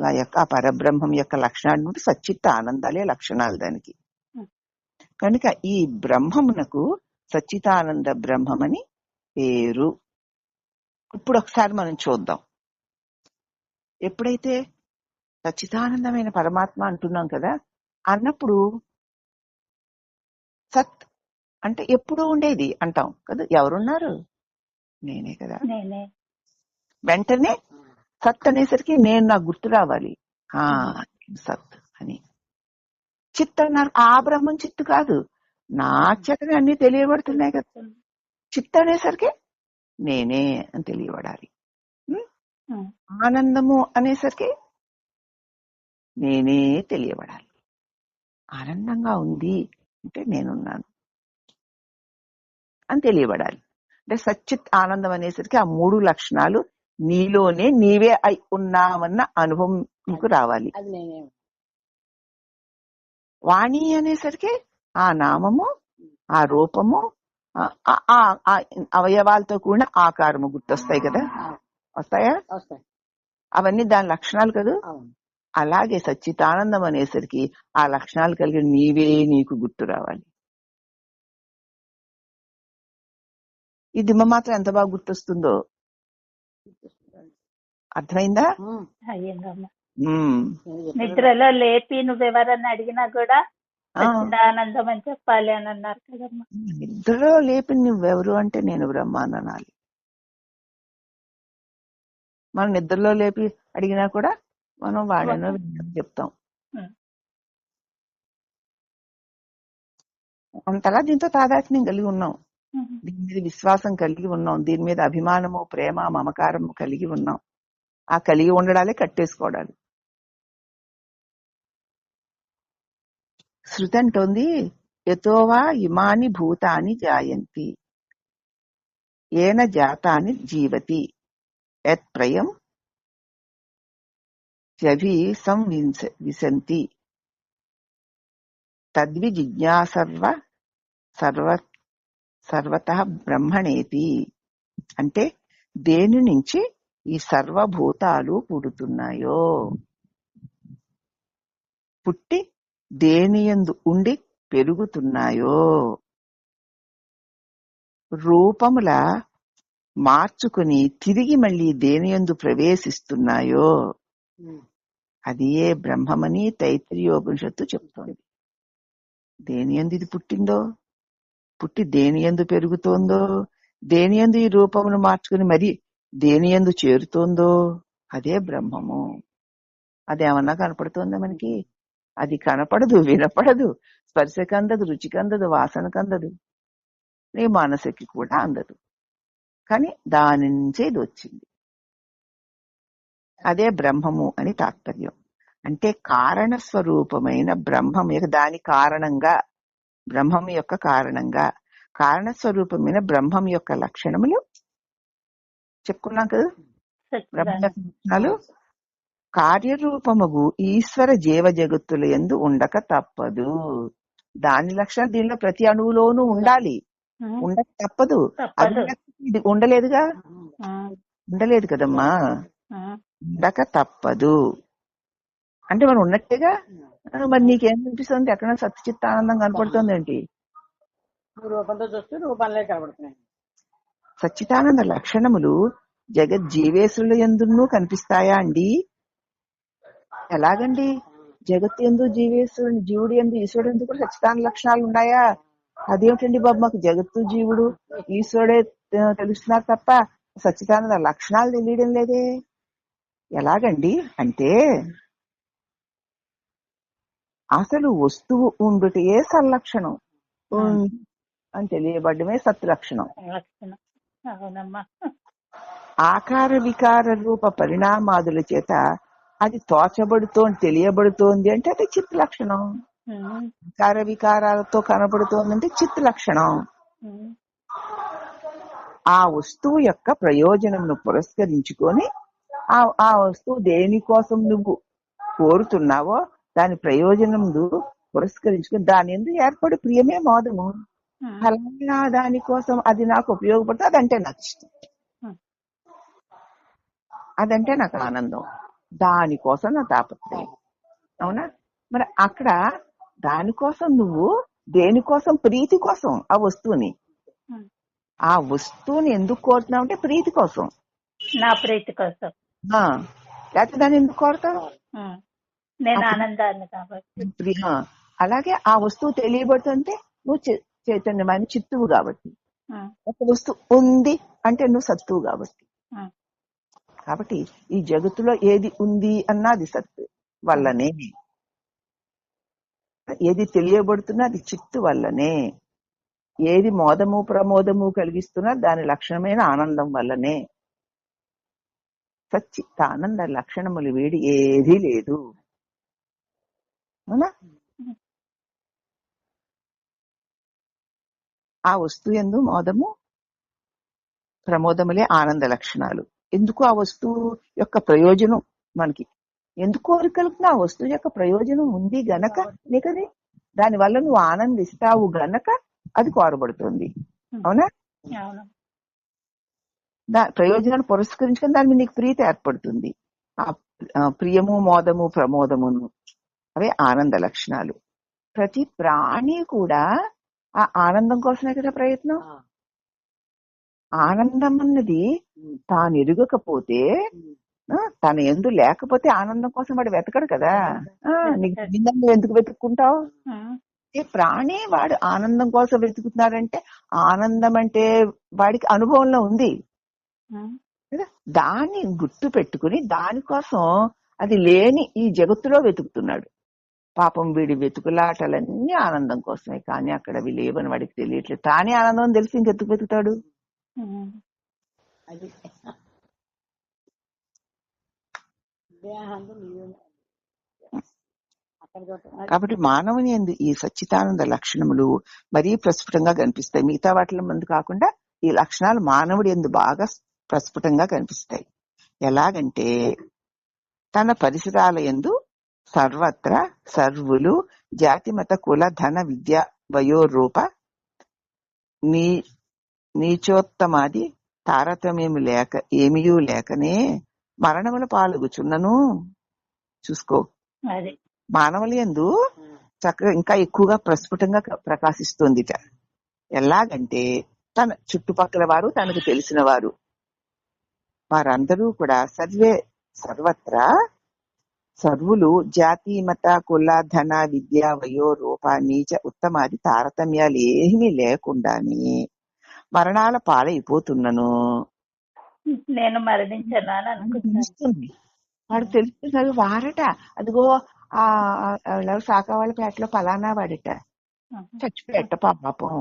ఆ యొక్క పరబ్రహ్మం యొక్క లక్షణాలు సచ్చిత్ ఆనందాలే లక్షణాలు దానికి. కనుక ఈ బ్రహ్మమునకు సచ్చితానంద బ్రహ్మమని పేరు. ఇప్పుడు ఒకసారి మనం చూద్దాం. ఎప్పుడైతే సచ్చిదానందమైన పరమాత్మ అంటున్నాం కదా, అన్నప్పుడు సత్ అంటే ఎప్పుడూ ఉండేది అంటాం కదా. ఎవరున్నారు? నేనే కదా. వెంటనే సత్ అనేసరికి నేను నాకు గుర్తు రావాలి, సత్ అని. చిత్ అన్నారు, ఆ బ్రహ్మం చిత్తు కాదు, నా చేతనే అన్ని తెలియబడుతున్నాయి కదా. చిత్ అనేసరికి నేనే అని తెలియబడాలి. ఆనందము అనేసరికి నేనే తెలియబడాలి. ఆనందంగా ఉంది అంటే నేనున్నాను అని తెలియబడాలి. అంటే సచ్చిత్ ఆనందం అనేసరికి ఆ మూడు లక్షణాలు నీలోనే నీవే అయి ఉన్నావన్న అనుభవం నీకు రావాలి. వాణి అనేసరికి ఆ నామము, ఆ రూపము, అవయవాలతో కూడిన ఆకారము గుర్తొస్తాయి కదా. వస్తాయా? అవన్నీ దాని లక్షణాలు కదా. అలాగే సచ్చితానందం అనేసరికి ఆ లక్షణాలు కలిగిన నీవే నీకు గుర్తు రావాలి. ఈ దిమ్మ మాత్రం ఎంత బాగా గుర్తొస్తుందో అర్థమైందా? నిద్రలో లేపి నువ్వెవరని అడిగినా కూడా సచ్చిదానందం అని చెప్పాలి అని అన్నారు కదమ్మా. నిద్రలో లేపి నువ్వెవరు అంటే నేను బ్రహ్మ అని అనాలి. మనం నిద్రలో లేపి అడిగినా కూడా మనం వాడేనో చెప్తాం. అంతలా దీంతో తాదాత్మ్యం కలిగి ఉన్నాం, దీని మీద విశ్వాసం కలిగి ఉన్నాం, దీని మీద అభిమానము, ప్రేమ, మమకారము కలిగి ఉన్నాం. ఆ కలిగి ఉండడాలే కట్టేసుకోవడాలి. శృతి అంటోంది, యతో వా ఇమాని భూతాని జాయంతి ఏన జాతాని జీవతి యత్ప్రయం త్యభి సంవిశంతి తద్విజిజ్ఞాసర్వ సర్వతః బ్రహ్మణేతి. అంటే దేని నుంచి ఈ సర్వభూతాలు పుడుతున్నాయో, పుట్టి దేనియందు ఉండి పెరుగుతున్నాయో, రూపముల మార్చుకుని తిరిగి మళ్ళీ దేనియందు ప్రవేశిస్తున్నాయో అది ఏ బ్రహ్మమని తైత్తిరీయోపనిషత్తు చెప్తోంది. దేనియందు ఇది పుట్టిందో, పుట్టి దేనియందు పెరుగుతోందో, దేనియందు ఈ రూపమును మార్చుకుని మరి దేనియందు చేరుతోందో అదే బ్రహ్మము. అదేమన్నా కనపడుతోందా మనకి? అది కనపడదు, వినపడదు, స్పర్శకు అందదు, రుచికి అందదు, వాసనకు అందదు, నీ మనసుకి కూడా అందదు. కానీ దాని నుంచే ఇది వచ్చింది. అదే బ్రహ్మము అని తాత్పర్యం. అంటే కారణ స్వరూపమైన బ్రహ్మం దాని కారణంగా, బ్రహ్మం యొక్క కారణంగా, కారణ స్వరూపమైన బ్రహ్మం యొక్క లక్షణములు చెప్పుకున్నాం కదా. బ్రహ్మ యొక్క లక్షణాలు కార్యరూపముగు ఈశ్వర జీవ జగత్తుల యందు ఉండక తప్పదు. దాని లక్షణం దీనిలో ప్రతి అణువులోనూ ఉండాలి, ఉండక తప్పదు. అది ఇది ఉండలేదుగా, ఉండలేదు కదమ్మా, ఉండక తప్పదు. అంటే మనం ఉన్నట్టేగా. మరి నీకేమనిపిస్తుంది? ఎక్కడ సచ్చిత్తానందం కనపడుతుంది ఏంటి? రూపంతో చూస్తే రూపంలో కనబడుతున్నాయి. సచ్చిదానంద లక్షణములు జగజ్జీవేశ్వరుల యందును కనిపిస్తాయా అండి? ఎలాగండి? జగత్తు యందు జీవేశ్వరుడు, జీవుడు యందు ఈశ్వరుడు యందు కూడా సచ్చిదానంద లక్షణాలు ఉన్నాయా? అదేమిటండి బాబు, మాకు జగత్తు జీవుడు ఈశ్వరుడే తెలుస్తున్నారు తప్ప సచ్చిదానంద లక్షణాలు తెలియడం లేదే, ఎలాగండి అంటే అసలు వస్తువు ఉండుటే సల్లక్షణం, అని తెలియబడ్డమే సత్లక్షణం. ఆకార వికార రూప పరిణామాదుల చేత అది తోచబడుతోంది, తెలియబడుతోంది అంటే అది చిత్ లక్షణం. ఆకార వికారాలతో కనబడుతోందంటే చిత్ లక్షణం. ఆ వస్తువు యొక్క ప్రయోజనంను పురస్కరించుకొని ఆ వస్తువు దేనికోసం నువ్వు కోరుతున్నావో దాని ప్రయోజనం పురస్కరించుకుని దాని ఎందుకు ఏర్పడి ప్రియమే మోదము. ఫలానా దానికోసం అది నాకు ఉపయోగపడుతుంది, అదంటే నాకు ఇష్టం, అదంటే నాకు ఆనందం, దానికోసం నా తాపత్రయం. అవునా? మరి అక్కడ దానికోసం నువ్వు దేనికోసం? ప్రీతి కోసం. ఆ వస్తువుని ఎందుకు కోరుతున్నావు అంటే ప్రీతి కోసం, నా ప్రీతి కోసం. లేకపోతే దాన్ని ఎందుకు కోరుతావు? నేను ఆనందాన్ని కాబట్టి. అలాగే ఆ వస్తువు తెలియబడుతుంటే నువ్వు చైతన్యమైన చిత్తువు కాబట్టి, ఒక వస్తువు ఉంది అంటే నువ్వు సత్తువు కాబట్టి. కాబట్టి ఈ జగత్తులో ఏది ఉంది అన్నది సత్తు వల్లనే, ఏది తెలియబడుతున్నా అది చిత్తు వల్లనే, ఏది మోదము ప్రమోదము కలిగిస్తున్నా దాని లక్షణమైన ఆనందం వల్లనే. సచ్చిత్ ఆనంద లక్షణములు వేడి ఏదీ లేదు. అవునా? ఆ వస్తువు యందు మోదము ప్రమోదములే ఆనంద లక్షణాలు. ఎందుకు? ఆ వస్తువు యొక్క ప్రయోజనం మనకి ఎందుకు కోరికలుగుతున్నా ఆ వస్తువు యొక్క ప్రయోజనం ఉంది గనక నీకది, దాని వల్ల నువ్వు ఆనందిస్తావు గనక అది కోరబడుతుంది. అవునా? ప్రయోజనాన్ని పురస్కరించుకొని దాని మీద నీకు ప్రీతి ఏర్పడుతుంది. ఆ ప్రియము మోదము ప్రమోదమును అవే ఆనంద లక్షణాలు. ప్రతి ప్రాణి కూడా ఆ ఆనందం కోసమే కదా ప్రయత్నం. ఆనందం అన్నది తాను ఎరుగకపోతే, తన ఎందు లేకపోతే ఆనందం కోసం వాడు వెతకడు కదా. నీకు నువ్వు ఎందుకు వెతుక్కుంటావు? ఏ ప్రాణి వాడు ఆనందం కోసం వెతుకుతున్నాడంటే ఆనందం అంటే వాడికి అనుభవంలో ఉంది, దాన్ని గుర్తు పెట్టుకుని దానికోసం అది లేని ఈ జగత్తులో వెతుకుతున్నాడు. పాపం వీడి వెతుకులాటలన్నీ ఆనందం కోసమే, కానీ అక్కడ అవి లేవని వాడికి తెలియట్లేదు. తానే ఆనందం తెలిసి ఇంకెందుకు వెతుకుతాడు? అది కాబట్టి మానవుని యందు ఈ సచ్చిదానంద లక్షణములు మరీ ప్రస్ఫుటంగా కనిపిస్తాయి. మిగతా వాటిల మందు కాకుండా ఈ లక్షణాలు మానవుడి యందు బాగా ప్రస్ఫుటంగా కనిపిస్తాయి. ఎలాగంటే తన పరిసరాల యందు సర్వత్రా సర్వులు జాతిమత కుల ధన విద్య వయోరూప నీచోత్తమాది తారతమ్యము లేక ఏమియూ లేకనే మరణముల పాల్గొచున్నను. చూసుకో, అది మానవుల యందు చక్కగా ఇంకా ఎక్కువగా ప్రస్ఫుటంగా ప్రకాశిస్తోందిట. ఎలాగంటే తన చుట్టుపక్కల వారు, తనకు తెలిసిన వారు, వారందరూ కూడా సర్వత్రా సర్వులు జాతి మత కుల ధన విద్య వయో రూప నీచ ఉత్తమాది తారతమ్యాలు ఏమీ లేకుండానే మరణాల పాలైపోతున్నను. నేను మరణించాను అని అనుకుంటాను. తెలుస్తుంది, వాడు తెలుస్తున్నారు. వారట అదిగో ఆ శాఖ వాళ్ళ పేటలో పలానా వాడిట చచ్చిపోయట పాపం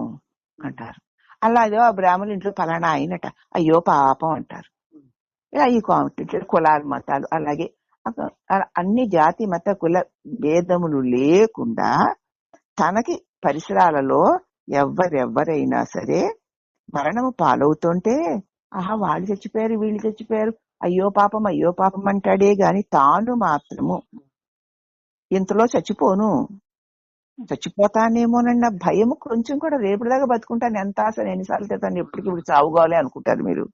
అంటారు. అలాగే ఆ బ్రాహ్మణుల ఇంట్లో పలానా అయినట అయ్యో పాపం అంటారు. ఇలా ఈ కాంపిటీషన్ కులాలు మతాలు అలాగే అన్ని జాతి మత కుల భేదములు లేకుండా తనకి పరిసరాలలో ఎవరెవరైనా సరే మరణము పాలవుతుంటే ఆహా వాళ్ళు చచ్చిపోయారు వీళ్ళు చచ్చిపోయారు అయ్యో పాపం అంటాడే గాని తాను మాత్రము ఇంతలో చచ్చిపోతానేమోనన్న భయము కొంచెం కూడా రేపటిదాకా బతుకుంటాను ఎంత ఆశ ఎన్నిసార్లు తింటాను ఎప్పటికి చావుకోవాలి అనుకుంటారు మీరు.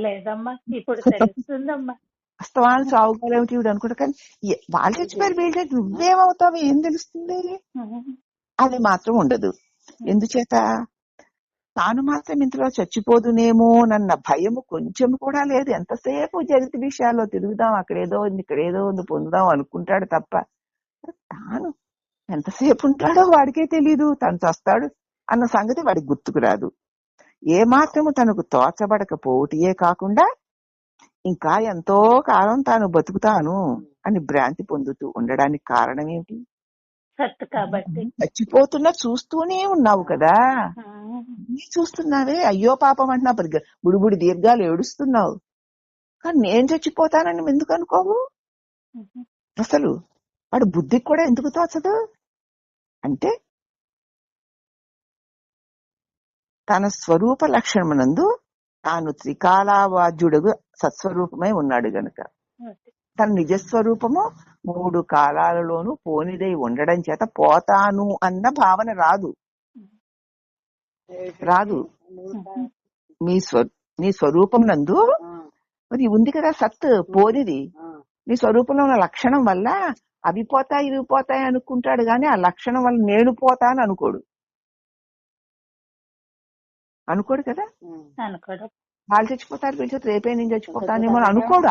లేదమ్మా ఇప్పుడు తెలుస్తుందమ్మా వాస్తవాన్ని చావుకోలేమిటి వీడు అనుకుంటా. కానీ వాళ్ళు చచ్చిపోయారు వీళ్ళు నువ్వేమవుతావు ఏం తెలుస్తుంది అది మాత్రం ఉండదు. ఎందుచేత తాను మాత్రం ఇంతలో చచ్చిపోదునేమోనన్న భయము కొంచెం కూడా లేదు. ఎంతసేపు జగతి విషయాల్లో తిరుగుదాం, అక్కడేదో ఉంది ఇక్కడేదో ఉంది పొందుదాం అనుకుంటాడు తప్ప తాను ఎంతసేపు ఉంటాడో వాడికే తెలీదు. తను చస్తాడు అన్న సంగతి వాడికి గుర్తుకు రాదు. ఏ మాత్రము తనకు తోచబడకపోవటియే కాకుండా ఇంకా ఎంతో కాలం తాను బతుకుతాను అని భ్రాంతి పొందుతూ ఉండడానికి కారణం ఏమిటి? సత్తు కాబట్టి. చచ్చిపోతున్నా చూస్తూనే ఉన్నావు కదా, చూస్తున్నావే అయ్యో పాపం అంటున్నా బుడిబుడి దీర్ఘాలు ఏడుస్తున్నావు. కానీ నేను చచ్చిపోతానని ఎందుకు అనుకోవు? అసలు వాడు బుద్ధికి కూడా ఎందుకు తోచదు అంటే తన స్వరూప లక్షణమునందు తాను త్రికాలావాద్యుడుగు సత్స్వరూపమై ఉన్నాడు గనుక తన నిజస్వరూపము 3 కాలాలలోనూ పోనిదై ఉండడం చేత పోతాను అన్న భావన రాదు. నీ స్వరూపం నందు మరి ఉంది కదా సత్ పోనిది. నీ స్వరూపంలో ఉన్న లక్షణం వల్ల అవి పోతాయి ఇవి పోతాయి అనుకుంటాడు గాని ఆ లక్షణం వల్ల నేను పోతాను అనుకోడు కదా. వాళ్ళు చచ్చిపోతారు వీళ్ళు రేపే నేను చచ్చిపోతానేమో అనుకోడు.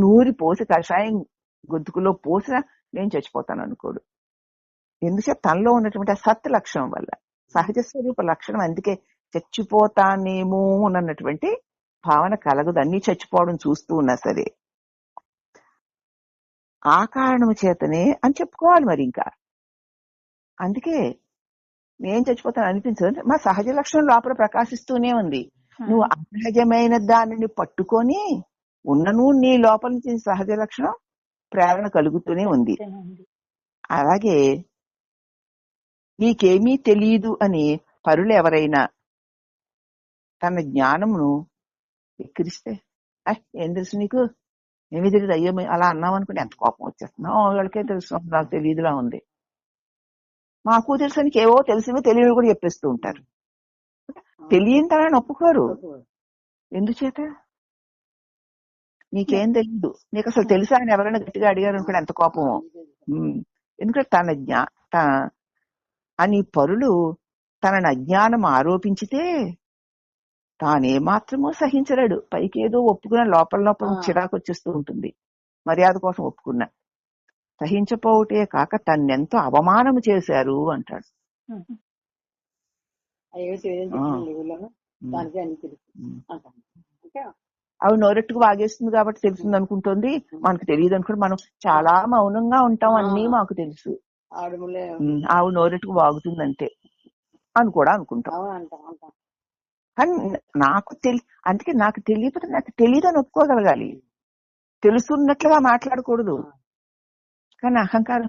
నూరి పోసి కషాయం గొంతుకులో పోసినా నేను చచ్చిపోతాను అనుకోడు. ఎందుకంటే తనలో ఉన్నటువంటి సత్ లక్షణం వల్ల సహజ స్వరూప లక్షణం. అందుకే చచ్చిపోతానేమో అన్నటువంటి భావన కలగదు. అన్ని చచ్చిపోవడం చూస్తూ ఉన్నా సరే ఆ కారణము చేతనే అని చెప్పుకోవాలి. మరి ఇంకా అందుకే నేను చచ్చిపోతాను అనిపించదు. మా సహజ లక్షణం లోపల ప్రకాశిస్తూనే ఉంది. నువ్వు అసహజమైన దానిని పట్టుకొని ఉన్నను నీ లోపల నుంచి సహజ లక్షణం ప్రేరణ కలుగుతూనే ఉంది. అలాగే నీకేమీ తెలియదు అని పరులు ఎవరైనా తన జ్ఞానమును ఎక్కిరిస్తే ఏం తెలుసు నీకు ఏమీ తెలియదు అయ్యో అలా అన్నావు అనుకుని ఎంత కోపం వచ్చేస్తున్నావు. వాళ్ళకే తెలుసు నాకు తెలియదులా ఉంది. మాకు తెలుసు నీకు ఏవో తెలిసినవి తెలియని కూడా చెప్పేస్తూ ఉంటారు. తెలియని తనని ఒప్పుకోరు. ఎందుచేత నీకేం తెలియదు, నీకు అసలు తెలుసా అని ఎవరైనా గట్టిగా అడిగారు అనుకోండి ఎంత కోపమో. ఎందుకంటే అని పరులు తనని అజ్ఞానం ఆరోపించితే తానేమాత్రమో సహించలేడు. పైకి ఏదో ఒప్పుకున్న లోపల చిరాకు వచ్చేస్తూ ఉంటుంది. మర్యాద కోసం ఒప్పుకున్నా సహించపోవటే కాక తన్నెంతో అవమానము చేశారు అంటాడు. అవి నోరెట్టుకు వాగేస్తుంది కాబట్టి తెలిసింది అనుకుంటుంది. మనకు తెలియదు అనుకుంటే మనం చాలా మౌనంగా ఉంటాం, అన్నీ మాకు తెలుసు. ఆవిడ నోరెట్టుకు వాగుతుందంటే అని కూడా అనుకుంటాం. కానీ అందుకే నాకు తెలియకపోతే నాకు తెలియదు అని ఒప్పుకోగలగాలి. తెలుసున్నట్లుగా మాట్లాడకూడదు. కానీ అహంకారం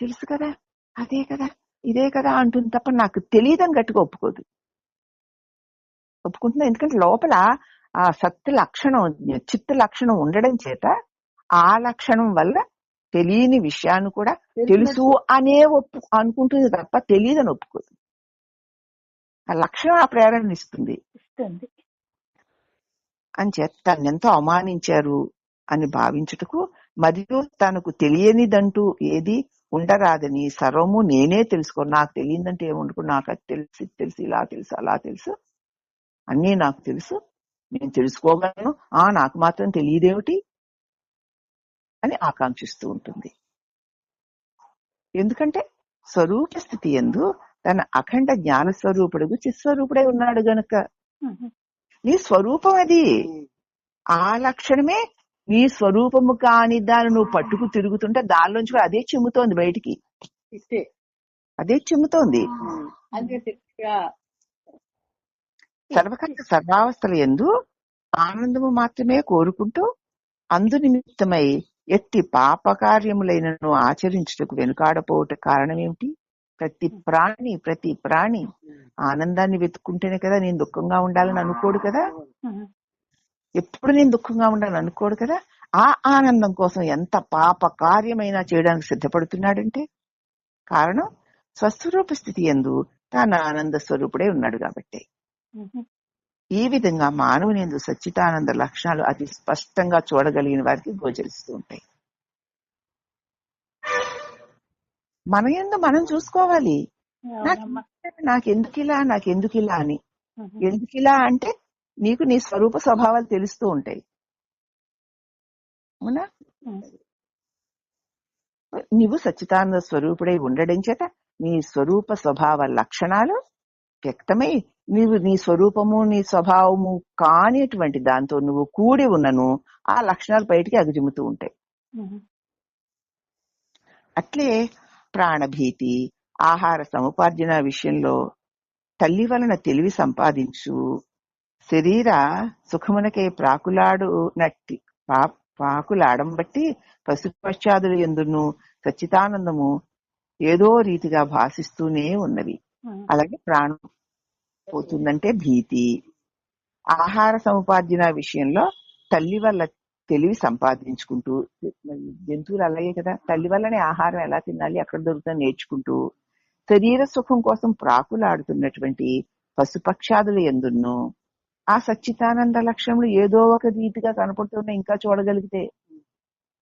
తెలుసు కదా, అదే కదా, ఇదే కదా అంటుంది తప్ప నాకు తెలియదని గట్టిగా ఒప్పుకుంటున్నా. ఎందుకంటే లోపల ఆ సత్తు లక్షణం, చిత్త లక్షణం ఉండడం చేత ఆ లక్షణం వల్ల తెలియని విషయాన్ని కూడా తెలుసు అనే అనుకుంటుంది తప్ప తెలియదని ఒప్పుకోదు. ఆ లక్షణం ఆ ప్రేరణ ఇస్తుంది. అని చేత తనెంతో అవమానించారు అని భావించుటకు, మరియు తనకు తెలియనిదంటూ ఏది ఉండరాదని సర్వము నేనే తెలుసుకో, నాకు తెలియదంటే ఏముండకు, నాకు అది తెలిసి ఇలా తెలుసు అలా తెలుసు, అన్నీ నాకు తెలుసు, నేను తెలుసుకోగలను, నాకు మాత్రం తెలియదేమిటి అని ఆకాంక్షిస్తూ ఉంటుంది. ఎందుకంటే స్వరూప స్థితి యందు తన అఖండ జ్ఞాన స్వరూపుడు చిత్స్వరూపుడై ఉన్నాడు గనుక. నీ స్వరూపం అది, ఆ లక్షణమే నీ స్వరూపము కాని దాన్ని నువ్వు పట్టుకు తిరుగుతుంటే దానిలోంచి కూడా అదే చిమ్ముతోంది బయటికి, అదే చిమ్ముతోంది. సర్వకర్త సర్వావస్థల యందు ఆనందము మాత్రమే కోరుకుంటూ అందు నిమిత్తమై ఎట్టి పాపకార్యములైనను ఆచరించుటకు వెనుకాడపోవట కారణం ఏమిటి? ప్రతి ప్రాణి ఆనందాన్ని వెతుక్కుంటేనే కదా నేను దుఃఖంగా ఉండాలని అనుకోడు కదా, ఎప్పుడు నేను దుఃఖంగా ఉండాలని అనుకోడు కదా. ఆ ఆనందం కోసం ఎంత పాప కార్యమైనా చేయడానికి సిద్ధపడుతున్నాడంటే కారణం స్వస్వరూప స్థితి యందు తాను ఆనంద స్వరూపుడే ఉన్నాడు కాబట్టి. ఈ విధంగా మానవుని యందు సచ్చిదానంద లక్షణాలు అతి స్పష్టంగా చూడగలిగిన వారికి గోచరిస్తూ ఉంటాయి. మన యందు మనం చూసుకోవాలి, నాకెందుకిలా అని. ఎందుకిలా అంటే నీకు నీ స్వరూప స్వభావాలు తెలుస్తూ ఉంటాయి. అవునా? నీవు సచ్చిదానంద స్వరూపుడై ఉండడం చేత నీ స్వరూప స్వభావ లక్షణాలు వ్యక్తమై నీవు నీ స్వరూపము నీ స్వభావము కానిటువంటి దాంతో నువ్వు కూడి ఉన్నను ఆ లక్షణాలు బయటికి అగుజిమ్ముతూ ఉంటాయి. అట్లే ప్రాణభీతి, ఆహార సముపార్జన విషయంలో తల్లి వలన తెలివి సంపాదించు శరీర సుఖమునకై పాకులాడం బట్టి పశుపశ్చాదుల యందును సచ్చిదానందము ఏదో రీతిగా భాషిస్తూనే ఉన్నవి. అలాగే ప్రాణం పోతుందంటే భీతి. ఆహార సముపార్జన విషయంలో తల్లి వల్ల తెలివి సంపాదించుకుంటూ, జంతువులు అలాగే కదా, తల్లి వల్లనే ఆహారం ఎలా తినాలి అక్కడ దొరుకుతా నేర్చుకుంటూ శరీర సుఖం కోసం ప్రాకులాడుతున్నటువంటి పశుపక్షాదుల యందును ఆ సచ్చిదానంద లక్ష్యములు ఏదో ఒక రీతిగా కనపడుతున్నా ఇంకా చూడగలిగితే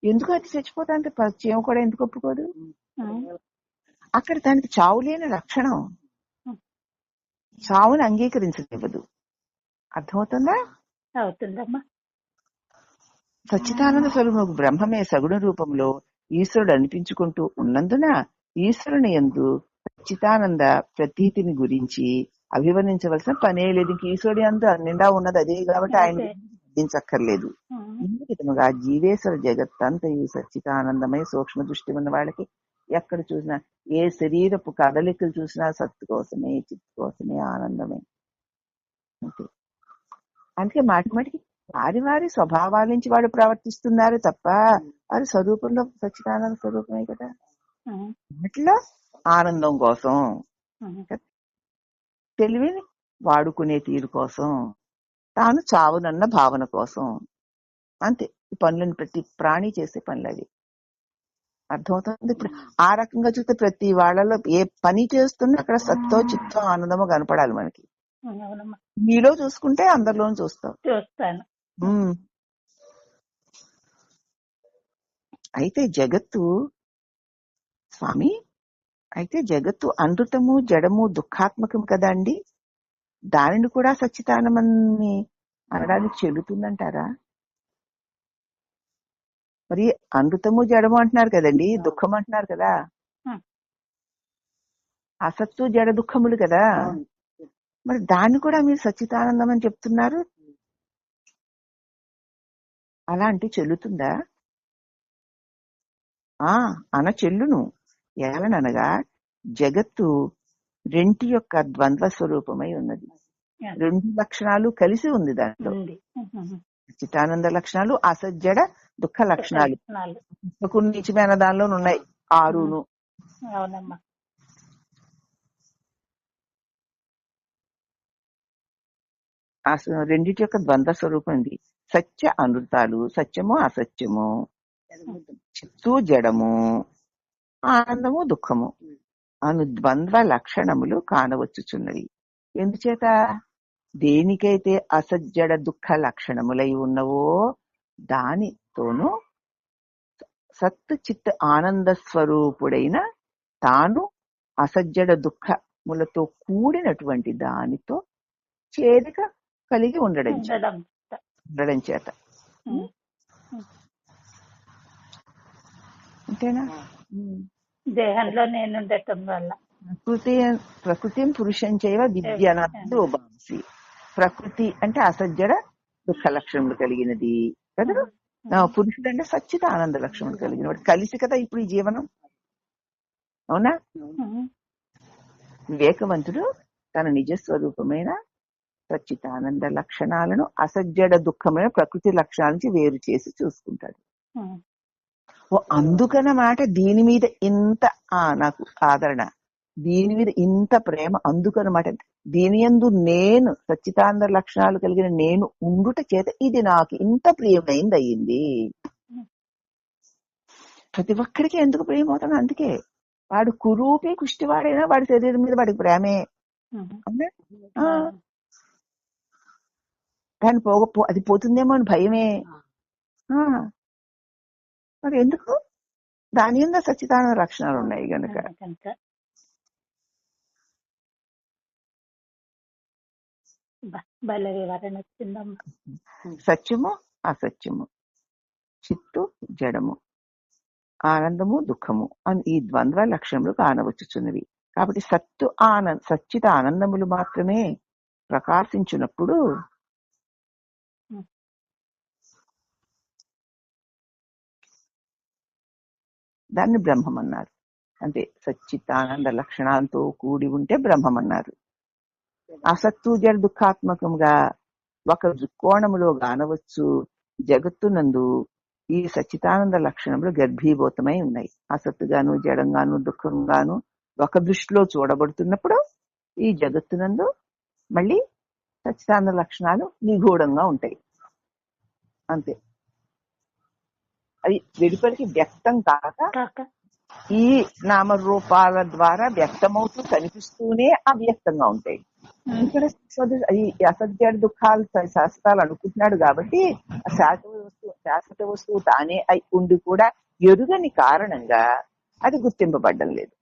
ఎందుకు అది చచ్చిపోతా అంటే చీమ కూడా ఎందుకు ఒప్పుకోదు? అక్కడ దానికి చావు లేని లక్షణం, చావుని అంగీకరించనివ్వదు. అర్థమవుతుందా? అవుతుందమ్మా. సచ్చిదానంద స్వరూపము బ్రహ్మమే సగుణ రూపంలో ఈశ్వరుడు అనిపించుకుంటూ ఉన్నందున ఈశ్వరుని యందు సచ్చిదానంద ప్రతీతిని గురించి అభివర్ణించవలసిన పనే లేదు. ఇంక ఈశ్వరుడి యందు నిండా ఉన్నది అదే కాబట్టి ఆయన వర్ణించక్కర్లేదు. ఈ విధముగా జీవేశ్వర జగత్తంతయు సచ్చిదానందమై సూక్ష్మ దృష్టి ఉన్న వాళ్ళకి ఎక్కడ చూసినా ఏ శరీరపు కదలికలు చూసినా సత్తు కోసమే, చిత్తు కోసమే, ఆనందమే. అందుకే మాటికి వారి స్వభావాల నుంచి వాడు ప్రవర్తిస్తున్నారు తప్ప వారి స్వరూపంలో సచ్చిదానంద స్వరూపమే కదా. వాటిలో ఆనందం కోసం, తెలివిని వాడుకునే తీరు కోసం, తాను చావునన్న భావన కోసం, అంతే. ఈ పనులను ప్రతి ప్రాణి చేసే పనులు అవి. అర్థమవుతుంది? ఇప్పుడు ఆ రకంగా చూస్తే ప్రతి వాళ్ళలో ఏ పని చేస్తున్నా అక్కడ సత్తో చిత్తో ఆనందమో కనపడాలి మనకి. నీలో చూసుకుంటే అందరిలోనూ చూస్తాను. అయితే జగత్తు అనృతము, జడము, దుఃఖాత్మకం కదా అండి. దానిని కూడా సచ్చిదానమని అనడానికి చెల్లుతుందంటారా? మరి అనృతము జడము అంటున్నారు కదండి, దుఃఖం అంటున్నారు కదా, అసత్తు జడ దుఃఖములు కదా. మరి దాన్ని కూడా మీరు సచ్చిదానందం అని చెప్తున్నారు. అలాంటి చెల్లుతుందా? చెల్లును. ఏలననగా జగత్తు రెంటి యొక్క ద్వంద్వ స్వరూపమై ఉన్నది. రెండు లక్షణాలు కలిసి ఉంది దాంట్లో. సచ్చిదానంద లక్షణాలు, అసజ్జడ దుఃఖ లక్షణాలు కొన్ని నిజమైన దానిలో ఉన్నాయి 6ను. అవునమ్మా. ఆ రెండింటి యొక్క ద్వంద్వ స్వరూపం ఇది. సత్య అనృతాలు, సత్యము అసత్యము, చిత్తు జడము, ఆనందము దుఃఖము అను ద్వంద్వ లక్షణములు కానవచ్చుచున్నవి. ఎందుచేత దేనికైతే అసజ్జడ దుఃఖ లక్షణములై ఉన్నవో దానితోనూ సత్ చిత్ ఆనంద స్వరూపుడైన తాను అసజ్జడ దుఃఖములతో కూడినటువంటి దానితో చేరిక కలిగి ఉండడం చేత. అంతేనా? దేహంలో నేను ఉండటం వల్ల ప్రకృతి పురుషం చేయవ విద్యనాంసి. ప్రకృతి అంటే అసజ్జడ దుఃఖ లక్షణములు కలిగినది కదా. పురుషుడు అంటే సచ్చిత ఆనంద లక్షణములు కలిగిన వాడు. కలిసి కదా ఇప్పుడు ఈ జీవనం. అవునా? వివేకవంతుడు తన నిజస్వరూపమైన సచ్చితానంద లక్షణాలను అసజ్జడ దుఃఖమైన ప్రకృతి లక్షణాల నుంచి వేరు చేసి చూసుకుంటాడు. అందుకనమాట దీని మీద ఇంత నాకు ఆదరణ, దీని మీద ఇంత ప్రేమ. అందుకనమాట దీని యందు నేను సచ్చితానంద లక్షణాలు కలిగిన నేను ఉండుట చేత ఇది నాకు ఇంత ప్రియమైంది అయ్యింది. ప్రతి ఒక్కడికి ఎందుకు ప్రేమ అవుతాను? అందుకే వాడు కురూపి కుష్టివాడైనా వాడి శరీరం మీద వాడికి ప్రేమే. దాని అది పోతుందేమో అని భయమే. మరి ఎందుకు? దాని మీద సచ్చిదానంద లక్షణాలు ఉన్నాయి గనక. సత్యము అసత్యము, చిత్తు జడము, ఆనందము దుఃఖము అని ఈ ద్వంద్వ లక్షణములు కానవచ్చుచున్నవి. కాబట్టి సచ్చిత ఆనందములు మాత్రమే ప్రకాశించినప్పుడు దాన్ని బ్రహ్మం అన్నారు. అంటే సచ్చితానంద లక్షణాలతో కూడి ఉంటే బ్రహ్మం అన్నారు. అసత్తు జడ దుఃఖాత్మకంగా ఒక దృక్కోణములో గానవచ్చు జగత్తునందు ఈ సచ్చితానంద లక్షణములు గర్భీభూతమై ఉన్నాయి. అసత్తుగాను జడంగాను దుఃఖంగాను ఒక దృష్టిలో చూడబడుతున్నప్పుడు ఈ జగత్తునందు మళ్ళీ సచ్చితానంద లక్షణాలు నిగూఢంగా ఉంటాయి. అంతే. అది వెలుపలికి వ్యక్తం కాక ఈ నామరూపాల ద్వారా వ్యక్తమవుతూ కనిపిస్తూనే అవ్యక్తంగా ఉంటాయి. ఇక్కడ ఈ అసత్య దుఃఖాలు శాస్త్రాలు అనుకుంటున్నాడు కాబట్టి శాశ్వత వస్తువు తానే అయి ఉండి కూడా ఎరుగని కారణంగా అది గుర్తింపబడ్డం లేదు.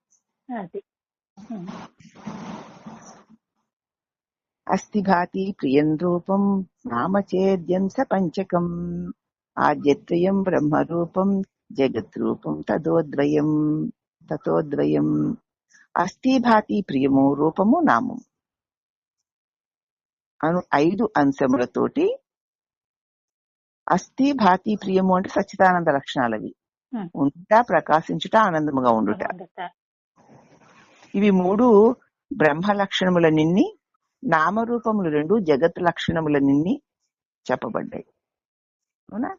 అస్థి భాతి ప్రియం రూపం నామచేద్యం స పంచకం ఆద్యత్రయం బ్రహ్మరూపం జగద్రూపం తతోద్వయం. అస్థి భాతి ప్రియము రూపము నామం అను 5 అంశములతోటి అస్థి భాతి ప్రియము అంటే సచ్చిదానంద లక్షణాలవి. ఉంట, ప్రకాశించుట, ఆనందముగా ఉండుట. ఇవి 3 బ్రహ్మ లక్షణములనిన్ని, నామరూపములు 2 జగత్ లక్షణములనిన్ని చెప్పబడ్డాయి. అవునా?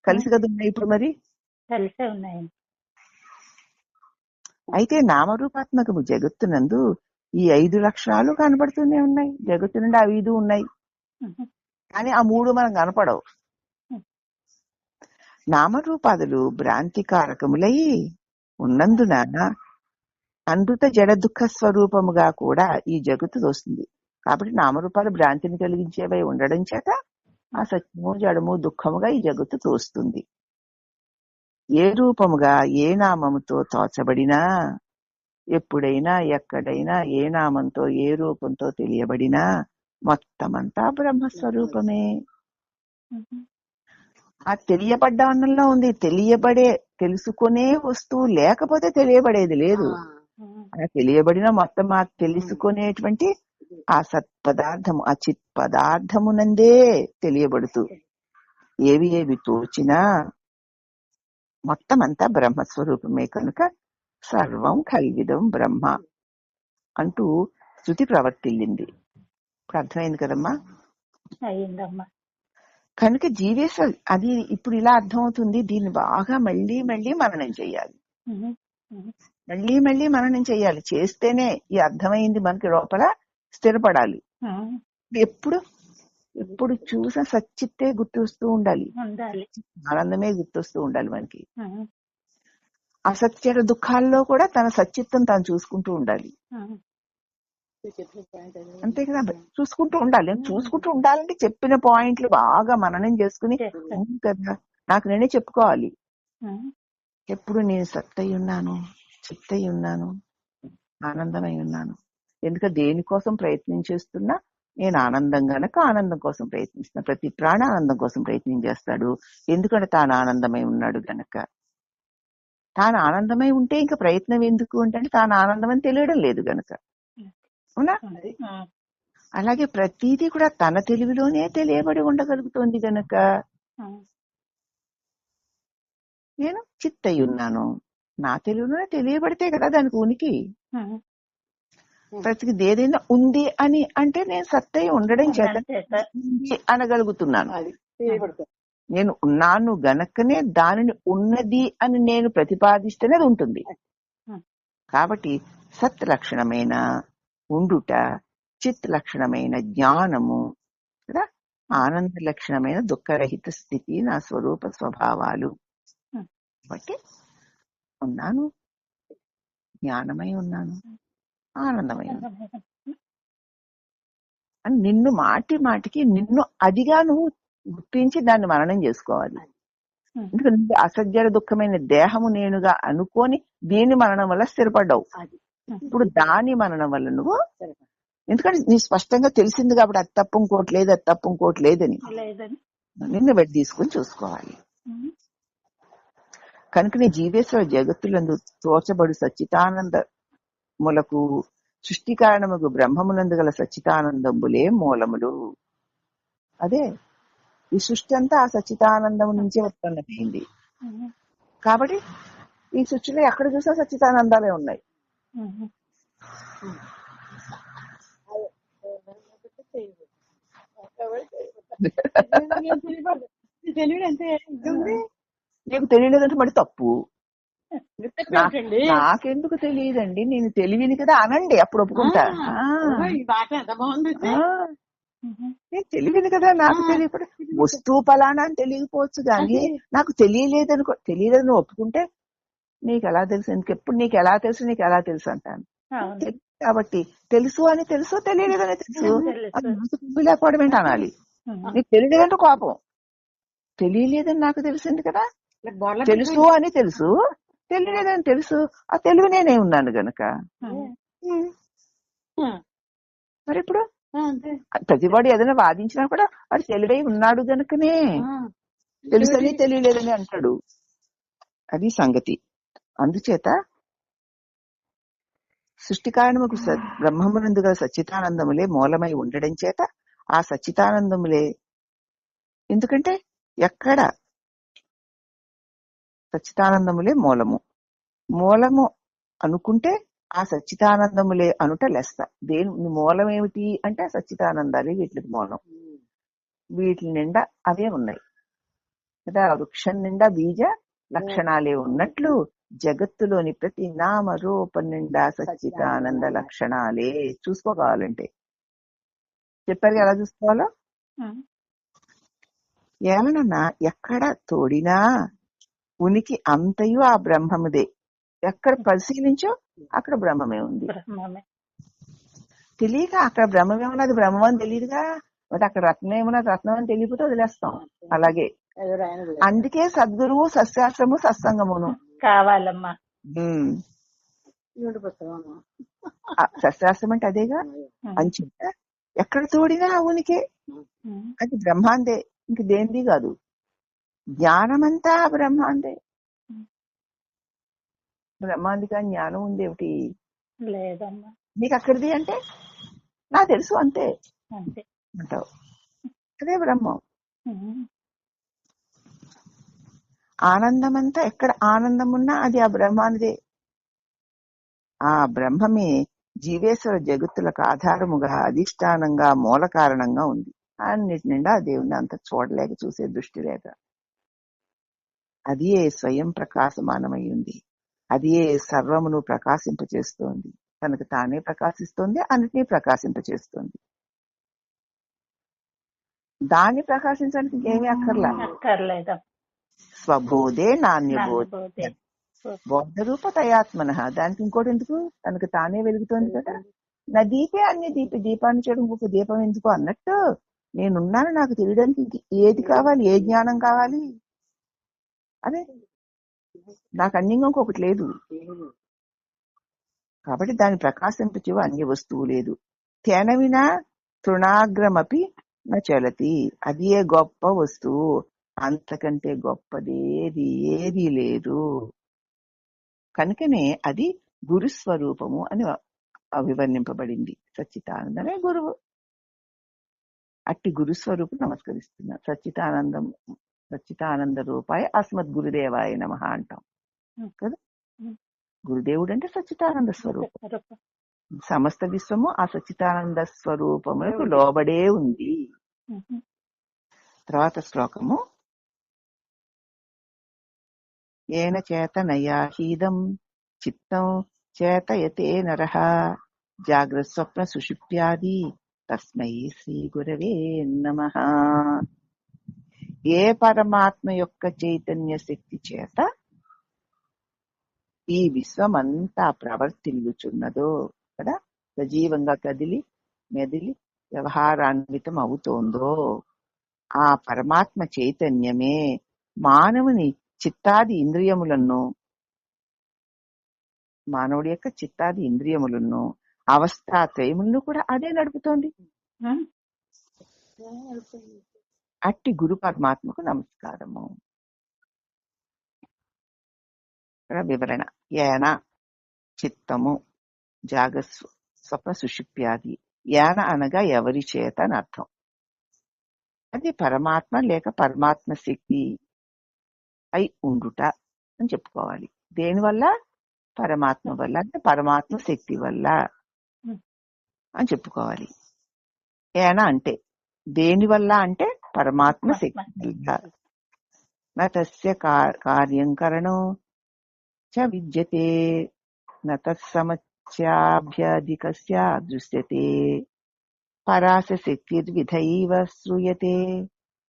కలిసి కదా ఉన్నాయి ఇప్పుడు. మరి కలిసే ఉన్నాయి. అయితే నామరూపాత్మకము జగత్తునందు ఈ 5 లక్షణాలు కనబడుతూనే ఉన్నాయి. జగత్తు నుండి 5 ఉన్నాయి, కానీ ఆ 3 మనం కనపడవు. నామరూపాదులు భ్రాంతికారకములై ఉన్నందున అనృత జడ దుఃఖ స్వరూపముగా కూడా ఈ జగత్తు వస్తుంది. కాబట్టి నామరూపాలు భ్రాంతిని కలిగించేవై ఉండడం చేత ఆ సత్యము జడము దుఃఖముగా ఈ జగత్తు తోస్తుంది. ఏ రూపముగా ఏ నామముతో తోచబడినా, ఎప్పుడైనా ఎక్కడైనా ఏ నామంతో ఏ రూపంతో తెలియబడినా మొత్తమంతా బ్రహ్మస్వరూపమే. ఆ తెలియబడ్డ అన్నంలో ఉంది. తెలుసుకునే వస్తువు లేకపోతే తెలియబడేది లేదు. ఆ తెలియబడిన మొత్తం ఆ తెలుసుకునేటువంటి ఆ సత్పదార్థము, ఆ చిత్ పదార్థమునందే తెలియబడుతూ ఏవి ఏవి తోచినా మొత్తం అంతా బ్రహ్మస్వరూపమే కనుక సర్వం కల్విదం బ్రహ్మ అంటూ శృతి ప్రవర్తిల్లింది. ఇప్పుడు అర్థమైంది కదమ్మా? అయిందమ్మా. కనుక జీవేశ్వర అది ఇప్పుడు ఇలా అర్థమవుతుంది. దీన్ని బాగా మళ్ళీ మళ్ళీ మననం చేయాలి, మళ్ళీ మళ్ళీ మననం చేయాలి. చేస్తేనే ఈ అర్థమైంది మనకి లోపల స్థిరపడాలి. ఎప్పుడు ఎప్పుడు చూసిన సచ్చిత్తే గుర్తొస్తూ ఉండాలి, ఆనందమే గుర్తొస్తూ ఉండాలి మనకి. అసత్య దుఃఖాల్లో కూడా తన సచ్చిత్తం తాను చూసుకుంటూ ఉండాలి. అంతే కదా, చూసుకుంటూ ఉండాలి. చూసుకుంటూ ఉండాలంటే చెప్పిన పాయింట్లు బాగా మననం చేసుకుని కదా నాకు నేనే చెప్పుకోవాలి. ఎప్పుడు నేను సత్తై ఉన్నాను, చిత్తై ఉన్నాను, ఆనందమై ఉన్నాను. ఎందుకంటే దేనికోసం ప్రయత్నం చేస్తున్నా నేను ఆనందం గనక ఆనందం కోసం ప్రయత్నిస్తున్నా. ప్రతి ప్రాణ ఆనందం కోసం ప్రయత్నం చేస్తాడు, ఎందుకంటే తాను ఆనందమై ఉన్నాడు గనక. తాను ఆనందమై ఉంటే ఇంకా ప్రయత్నం ఎందుకు అంటే తాను ఆనందం అని తెలియడం లేదు గనక. అవునా? అలాగే ప్రతిదీ కూడా తన తెలివిలోనే తెలియబడి ఉండగలుగుతోంది గనక నేను చిత్తై ఉన్నాను. నా తెలివిలోనే తెలియబడితే కదా దానికి ఉనికి. ప్రతిది ఏదైనా ఉంది అని అంటే నేను సత్తై ఉండడం చేత ఉంది అనగలుగుతున్నాను. నేను ఉన్నాను గనకనే దానిని ఉన్నది అని నేను ప్రతిపాదిస్తేనే అది ఉంటుంది. కాబట్టి సత్ లక్షణమైన ఉండుట, చిత్ లక్షణమైన జ్ఞానము కదా, ఆనంద లక్షణమైన దుఃఖరహిత స్థితి నా స్వరూప స్వభావాలు. కాబట్టి ఉన్నాను, జ్ఞానమై ఉన్నాను, ఆనందమై ఉన్నాను అని నిన్ను మాటి మాటికి నిన్ను అదిగా నువ్వు గుర్తించి దాన్ని మననం చేసుకోవాలి. ఎందుకంటే అసజ్జల దుఃఖమైన దేహము నేనుగా అనుకొని దీని మననం వల్ల స్థిరపడ్డావు. ఇప్పుడు దాని మననం వల్ల నువ్వు, ఎందుకంటే నీ స్పష్టంగా తెలిసింది కాబట్టి అది తప్పు ఇంకోట్లేదు, అది తప్పు ఇంకోట్లేదని నిన్ను బట్టి తీసుకుని చూసుకోవాలి. కనుక నీ జీవేశ్వర జగత్తులందు తోచబడు సచ్చితానందములకు సృష్టి కారణముకు బ్రహ్మమునందు గల సచ్చితానందములే మూలములు. అదే ఈ సృష్టి అంతా ఆ సచ్చితానందము నుంచే ఉత్పన్నమైంది. కాబట్టి ఈ సృష్టిలో ఎక్కడ చూసా సచ్చితానందాలే ఉన్నాయి. నీకు తెలియలేదంటే మరి తప్పు. నాకెందుకు తెలియదండి, నేను తెలివిని కదా అనండి, అప్పుడు ఒప్పుకుంటా. నేను తెలివిని కదా, నాకు తెలియకపోతే వస్తువు ఫలానా అని తెలియకపోవచ్చు కానీ నాకు తెలియలేదనుకో, తెలియలేదని ఒప్పుకుంటే నీకు ఎలా తెలుసు, ఎప్పుడు నీకు ఎలా తెలుసు, నీకు ఎలా తెలుసు అంటాను. కాబట్టి తెలుసు అని తెలుసు, తెలియలేదని తెలుసు, అది నాకు తుమ్మి లేకపోవడం ఏంటి అనాలి. నీకు తెలియలేదంటే కోపం, తెలియలేదని నాకు తెలిసింది కదా, తెలుసు అని తెలుసు, తెలియలేదని తెలుసు, ఆ తెలివి నేనే ఉన్నాను గనక. మరి ఇప్పుడు ప్రతివాడు ఏదైనా వాదించినా కూడా వాడు తెలివై ఉన్నాడు గనుకనే తెలుసని తెలియలేదని అంటాడు. అది సంగతి. అందుచేత సృష్టి కారణముకు బ్రహ్మమునందు గల సచ్చితానందములే మూలమై ఉండడం చేత ఆ సచ్చితానందములే, ఎందుకంటే ఎక్కడ సచ్చితానందములే మూలము, మూలము అనుకుంటే ఆ సచ్చితానందములే అనుట లెస్స. దేని మూలం ఏమిటి అంటే సచ్చితానందాలే వీటికి మూలం. వీటి నిండా అవే ఉన్నాయి కదా, వృక్షం నిండా బీజ లక్షణాలే ఉన్నట్లు జగత్తులోని ప్రతి నామ రూపం నిండా సచ్చితానంద లక్షణాలే. చూసుకోవాలంటే చెప్పారు ఎలా చూసుకోవాలో. ఏమన్నా ఎక్కడ తోడినా ఉనికి అంతయు ఆ బ్రహ్మముదే. ఎక్కడ పరిశీలించో అక్కడ బ్రహ్మమే ఉంది. తెలియక అక్కడ బ్రహ్మమే ఉన్నది, బ్రహ్మం అని తెలియదుగా. మరి అక్కడ రత్నం ఏమన్నది, రత్నం అని తెలియకపోతే వదిలేస్తాం. అలాగే అందుకే సద్గురువు, సత్శాస్త్రము, సత్సంగమును కావాలమ్మా. సత్శాస్త్రం అంటే అదేగా. అంచేత ఎక్కడ తోడినా ఉనికే, అది బ్రహ్మాందే, ఇంక దేనిది కాదు. జ్ఞానమంతా బ్రహ్మాందే. బ్రహ్మాందిగా జ్ఞానం ఉంది ఏమిటి లేదమ్మా. నీకు అక్కడిది అంటే నాకు తెలుసు అంతే అంటావు, అదే బ్రహ్మం. ఆనందమంతా ఎక్కడ ఆనందం ఉన్నా అది ఆ బ్రహ్మానిదే. ఆ బ్రహ్మమే జీవేశ్వర జగత్తులకు ఆధారముగా, అధిష్టానంగా, మూల కారణంగా ఉంది. అన్నిటి నిండా ఆ దేవుణ్ణి అంత చూడలేక చూసే దృష్టి లేక. అది స్వయం ప్రకాశమానమై ఉంది. అది సర్వమును ప్రకాశింపచేస్తోంది. తనకు తానే ప్రకాశిస్తోంది, అన్నిటినీ ప్రకాశింపచేస్తోంది. దాన్ని ప్రకాశించడానికి ఇంకేమీ అక్కర్లా. అక్కర్లేదు. స్వబోధే నాణ్యబోధ నాన్నబోధే. బోధ రూప తయాత్మన. దానికి ఇంకోటి ఎందుకు? తనకు తానే వెలుగుతోంది కదా. నా దీపే అన్ని దీపాన్ని చేయడం ఇంకొక దీపం ఎందుకు అన్నట్టు నేనున్నాను. నాకు తెలియడానికి ఏది కావాలి? ఏ జ్ఞానం కావాలి? అదే నాకు అన్యంగా ఇంకొకటి లేదు కాబట్టి దాన్ని ప్రకాశింపచేవ అన్య వస్తువు లేదు. తేన వినా తృణాగ్రమపి నచలతి. అది గొప్ప వస్తువు. అంతకంటే గొప్పది ఏది లేదు. కనుకనే అది గురుస్వరూపము అని అభివర్ణింపబడింది. సచ్చిదానందమే గురువు. అట్టి గురుస్వరూపం నమస్కరిస్తున్నా. సచ్చిదానంద రూపాయ అస్మద్ గురుదేవాయ నమః అంటాం కదా. గురుదేవుడు అంటే సచ్చిదానంద స్వరూపం. సమస్త విశ్వము ఆ సచ్చిదానంద స్వరూపములకు లోబడే ఉంది. తర్వాత శ్లోకము. ఏన చేతనయాహీదం చిత్తం చేతయతే నరః జాగ్రత్త స్వప్న సుషుప్త్యాది తస్మై శ్రీ గురవే నమః. ఏ పరమాత్మ యొక్క చైతన్య శక్తి చేత ఈ విశ్వమంతా ప్రవర్తిల్లుచున్నదో కదా, సజీవంగా కదిలి మెదిలి వ్యవహారాన్వితం అవుతోందో ఆ పరమాత్మ చైతన్యమే మానవుని చిత్తాది ఇంద్రియములను, మానవుడి యొక్క చిత్తాది ఇంద్రియములను అవస్థాత్రయములను కూడా అదే నడుపుతోంది. అట్టి గురు పరమాత్మకు నమస్కారము. వివరణ. ఏన చిత్తము స్వప్న సుషుప్త్యాది. ఏన అనగా ఎవరి చేత అని అర్థం. అది పరమాత్మ లేక పరమాత్మ శక్తి అయి ఉండుట అని చెప్పుకోవాలి. దేనివల్ల? పరమాత్మ వల్ల, అంటే పరమాత్మ శక్తి వల్ల అని చెప్పుకోవాలి. ఏన అంటే దేని వల్ల అంటే పరమాత్మ శక్తి వల్ల. నస్య కార్యం కరణం చ విద్యతే నతత్సమస్యాభ్యధికస్య దృశ్యతే పరాస శక్తిర్విధైవ శ్రూయతే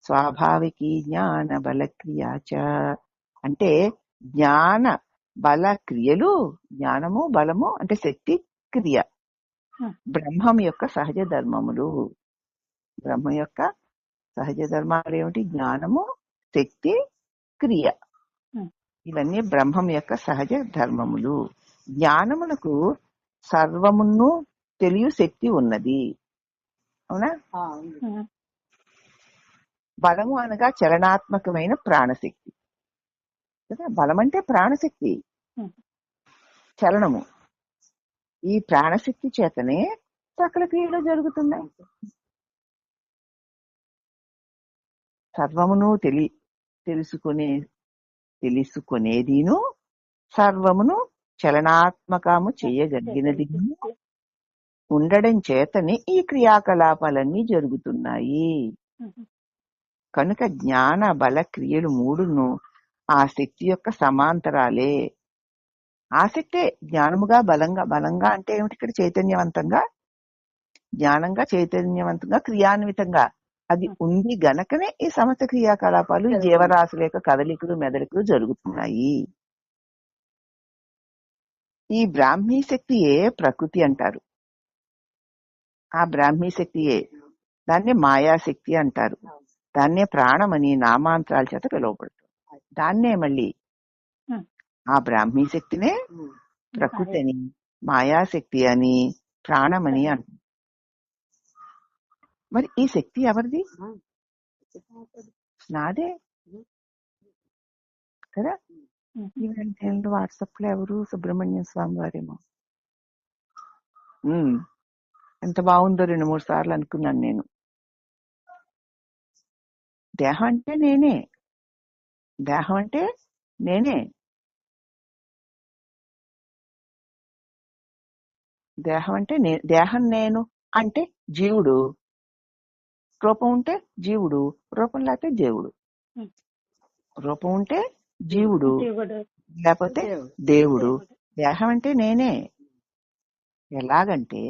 స్వాభావికీ జ్ఞాన బల క్రియా చ. అంటే జ్ఞాన బల క్రియలు, జ్ఞానము బలము అంటే శక్తి క్రియ బ్రహ్మం యొక్క సహజ ధర్మములు. బ్రహ్మ యొక్క సహజ ధర్మాలు ఏమిటి? జ్ఞానము, శక్తి, క్రియ. ఇవన్నీ బ్రహ్మం యొక్క సహజ ధర్మములు. జ్ఞానమునకు సర్వమును తెలియ శక్తి ఉన్నది, అవునా? బలము అనగా చలనాత్మకమైన ప్రాణశక్తి కదా. బలం అంటే ప్రాణశక్తి, చలనము. ఈ ప్రాణశక్తి చేతనే సకల క్రియలు జరుగుతున్నాయి. సర్వమును తెలుసుకునేదిను, సర్వమును చలనాత్మకము చేయగలిగినది ఉండడం చేతనే ఈ క్రియాకలాపాలన్నీ జరుగుతున్నాయి. కనుక జ్ఞాన బల క్రియలు మూడును ఆ శక్తి యొక్క సమాంతరాలే. ఆ శక్తే జ్ఞానముగా బలంగా అంటే ఏమిటి? ఇక్కడ చైతన్యవంతంగా, జ్ఞానంగా చైతన్యవంతంగా క్రియాన్వితంగా అది ఉంది గనకనే ఈ సమస్త క్రియాకలాపాలు జీవరాశుల యొక్క కదలికలు మెదలికలు జరుగుతున్నాయి. ఈ బ్రాహ్మీ శక్తియే ప్రకృతి అంటారు. ఆ బ్రాహ్మీ శక్తియే, దాన్నే మాయాశక్తి అంటారు. దాన్నే ప్రాణమని నామాంతరాల చేత పిలువబడుతుంది. దాన్నే మళ్ళీ ఆ బ్రాహ్మీ శక్తినే ప్రకృతి అని, మాయాశక్తి అని, ప్రాణమని అంటారు. మరి ఈ శక్తి ఎవరిది? నాదే కదా. ఈవెంట్ వాట్సాప్ లో ఎవరు? సుబ్రహ్మణ్యం స్వామి వారేమో. ఎంత బాగుందో 2-3 సార్లు అనుకున్నాను నేను. దేహం అంటే నేనే, దేహం అంటే నేనే, దేహం అంటే దేహం నేను అంటే జీవుడు, రూపం ఉంటే జీవుడు, రూపం లేకపోతే దేవుడు. ఉమ్. రూపం ఉంటే జీవుడు, జీవుడు లేకపోతే దేవుడు. దేహం అంటే నేనే. ఎలాగంటే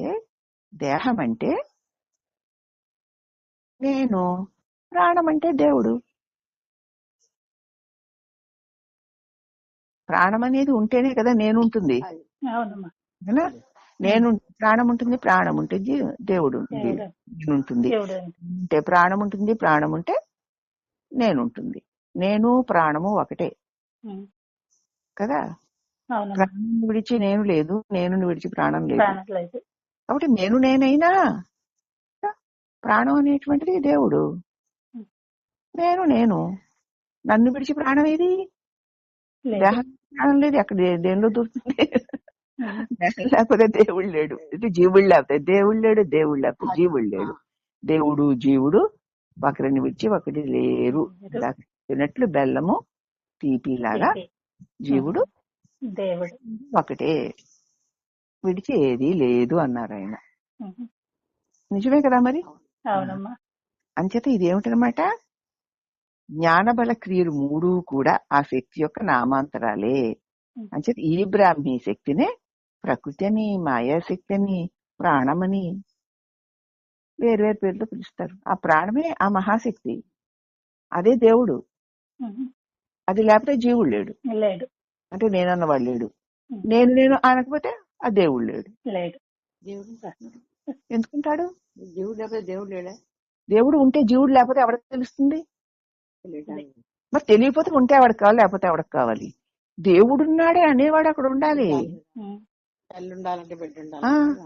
దేహం అంటే నేను, ప్రాణం అంటే దేవుడు. ప్రాణం అనేది ఉంటేనే కదా నేను ఉంటుంది. అవునమ్మా. అవునా? నేను ప్రాణం ఉంటుంది, ప్రాణం ఉంటే దేవుడు ఉంటుంది, దేవుడు నేను ఉంటుంది. దేవుడు ఉంటే ప్రాణం ఉంటుంది, ప్రాణం ఉంటే నేను ఉంటుంది. నేను ప్రాణము ఒకటే ఉమ్. కదా. అవునమ్మా. ప్రాణం విడిచి నేను లేదు, నేను విడిచి ప్రాణం లేదు. ప్రాణం లేదు. కాబట్టి నేనైనా ప్రాణం అనేటువంటిది దేవుడు. నేను నన్ను విడిచి ప్రాణం ఏది? లేదు. దేహం ప్రాణం లేదు, అక్కడ దేనిలో దొరుకుతుంది? దేహం లేకపోతే దేవుడు లేడు, జీవుడు లేకపోతే దేవుడు లేడు, దేవుడు లేకపోతే జీవుడు లేడు. దేవుడు జీవుడు ఒకరిని విడిచి ఒకటి లేరు. తిన్నట్లు బెల్లము తీపిలాగా జీవుడు దేవుడు ఒకటే, విడిచి ఏది లేదు అన్నారు ఆయన. ఉమ్. నిజమే కదా మరి. అవునమ్మా. అంచేత ఇదేమిటనమాట, జ్ఞానబల క్రియలు మూడు కూడా ఆ శక్తి యొక్క నామాంతరాలే. అంచేత ఈ బ్రాహ్మీ శక్తినే ప్రకృతి అని, మాయాశక్తి అని, ప్రాణమని వేర్వేరు పేర్లతో పిలుస్తారు. ఆ ప్రాణమే ఆ మహాశక్తి, అదే దేవుడు. ఉమ్. అది లేకపోతే జీవుడు లేడు. లేడు అంటే నేనన్నవాడు లేడు. నేను అనకపోతే ఆ దేవుడు లేడు. లేడు. ఎందుకుంటాడు? దేవుడు లేకపోతే దేవుడు లేడా? దేవుడు ఉంటే జీవుడు లేకపోతే ఎవరికి తెలుస్తుంది? మరి తెలియకపోతే ఉంటే ఎవరికి కావాలి, లేకపోతే ఎవరికి కావాలి? దేవుడున్నాడే అనేవాడు అక్కడ ఉండాలి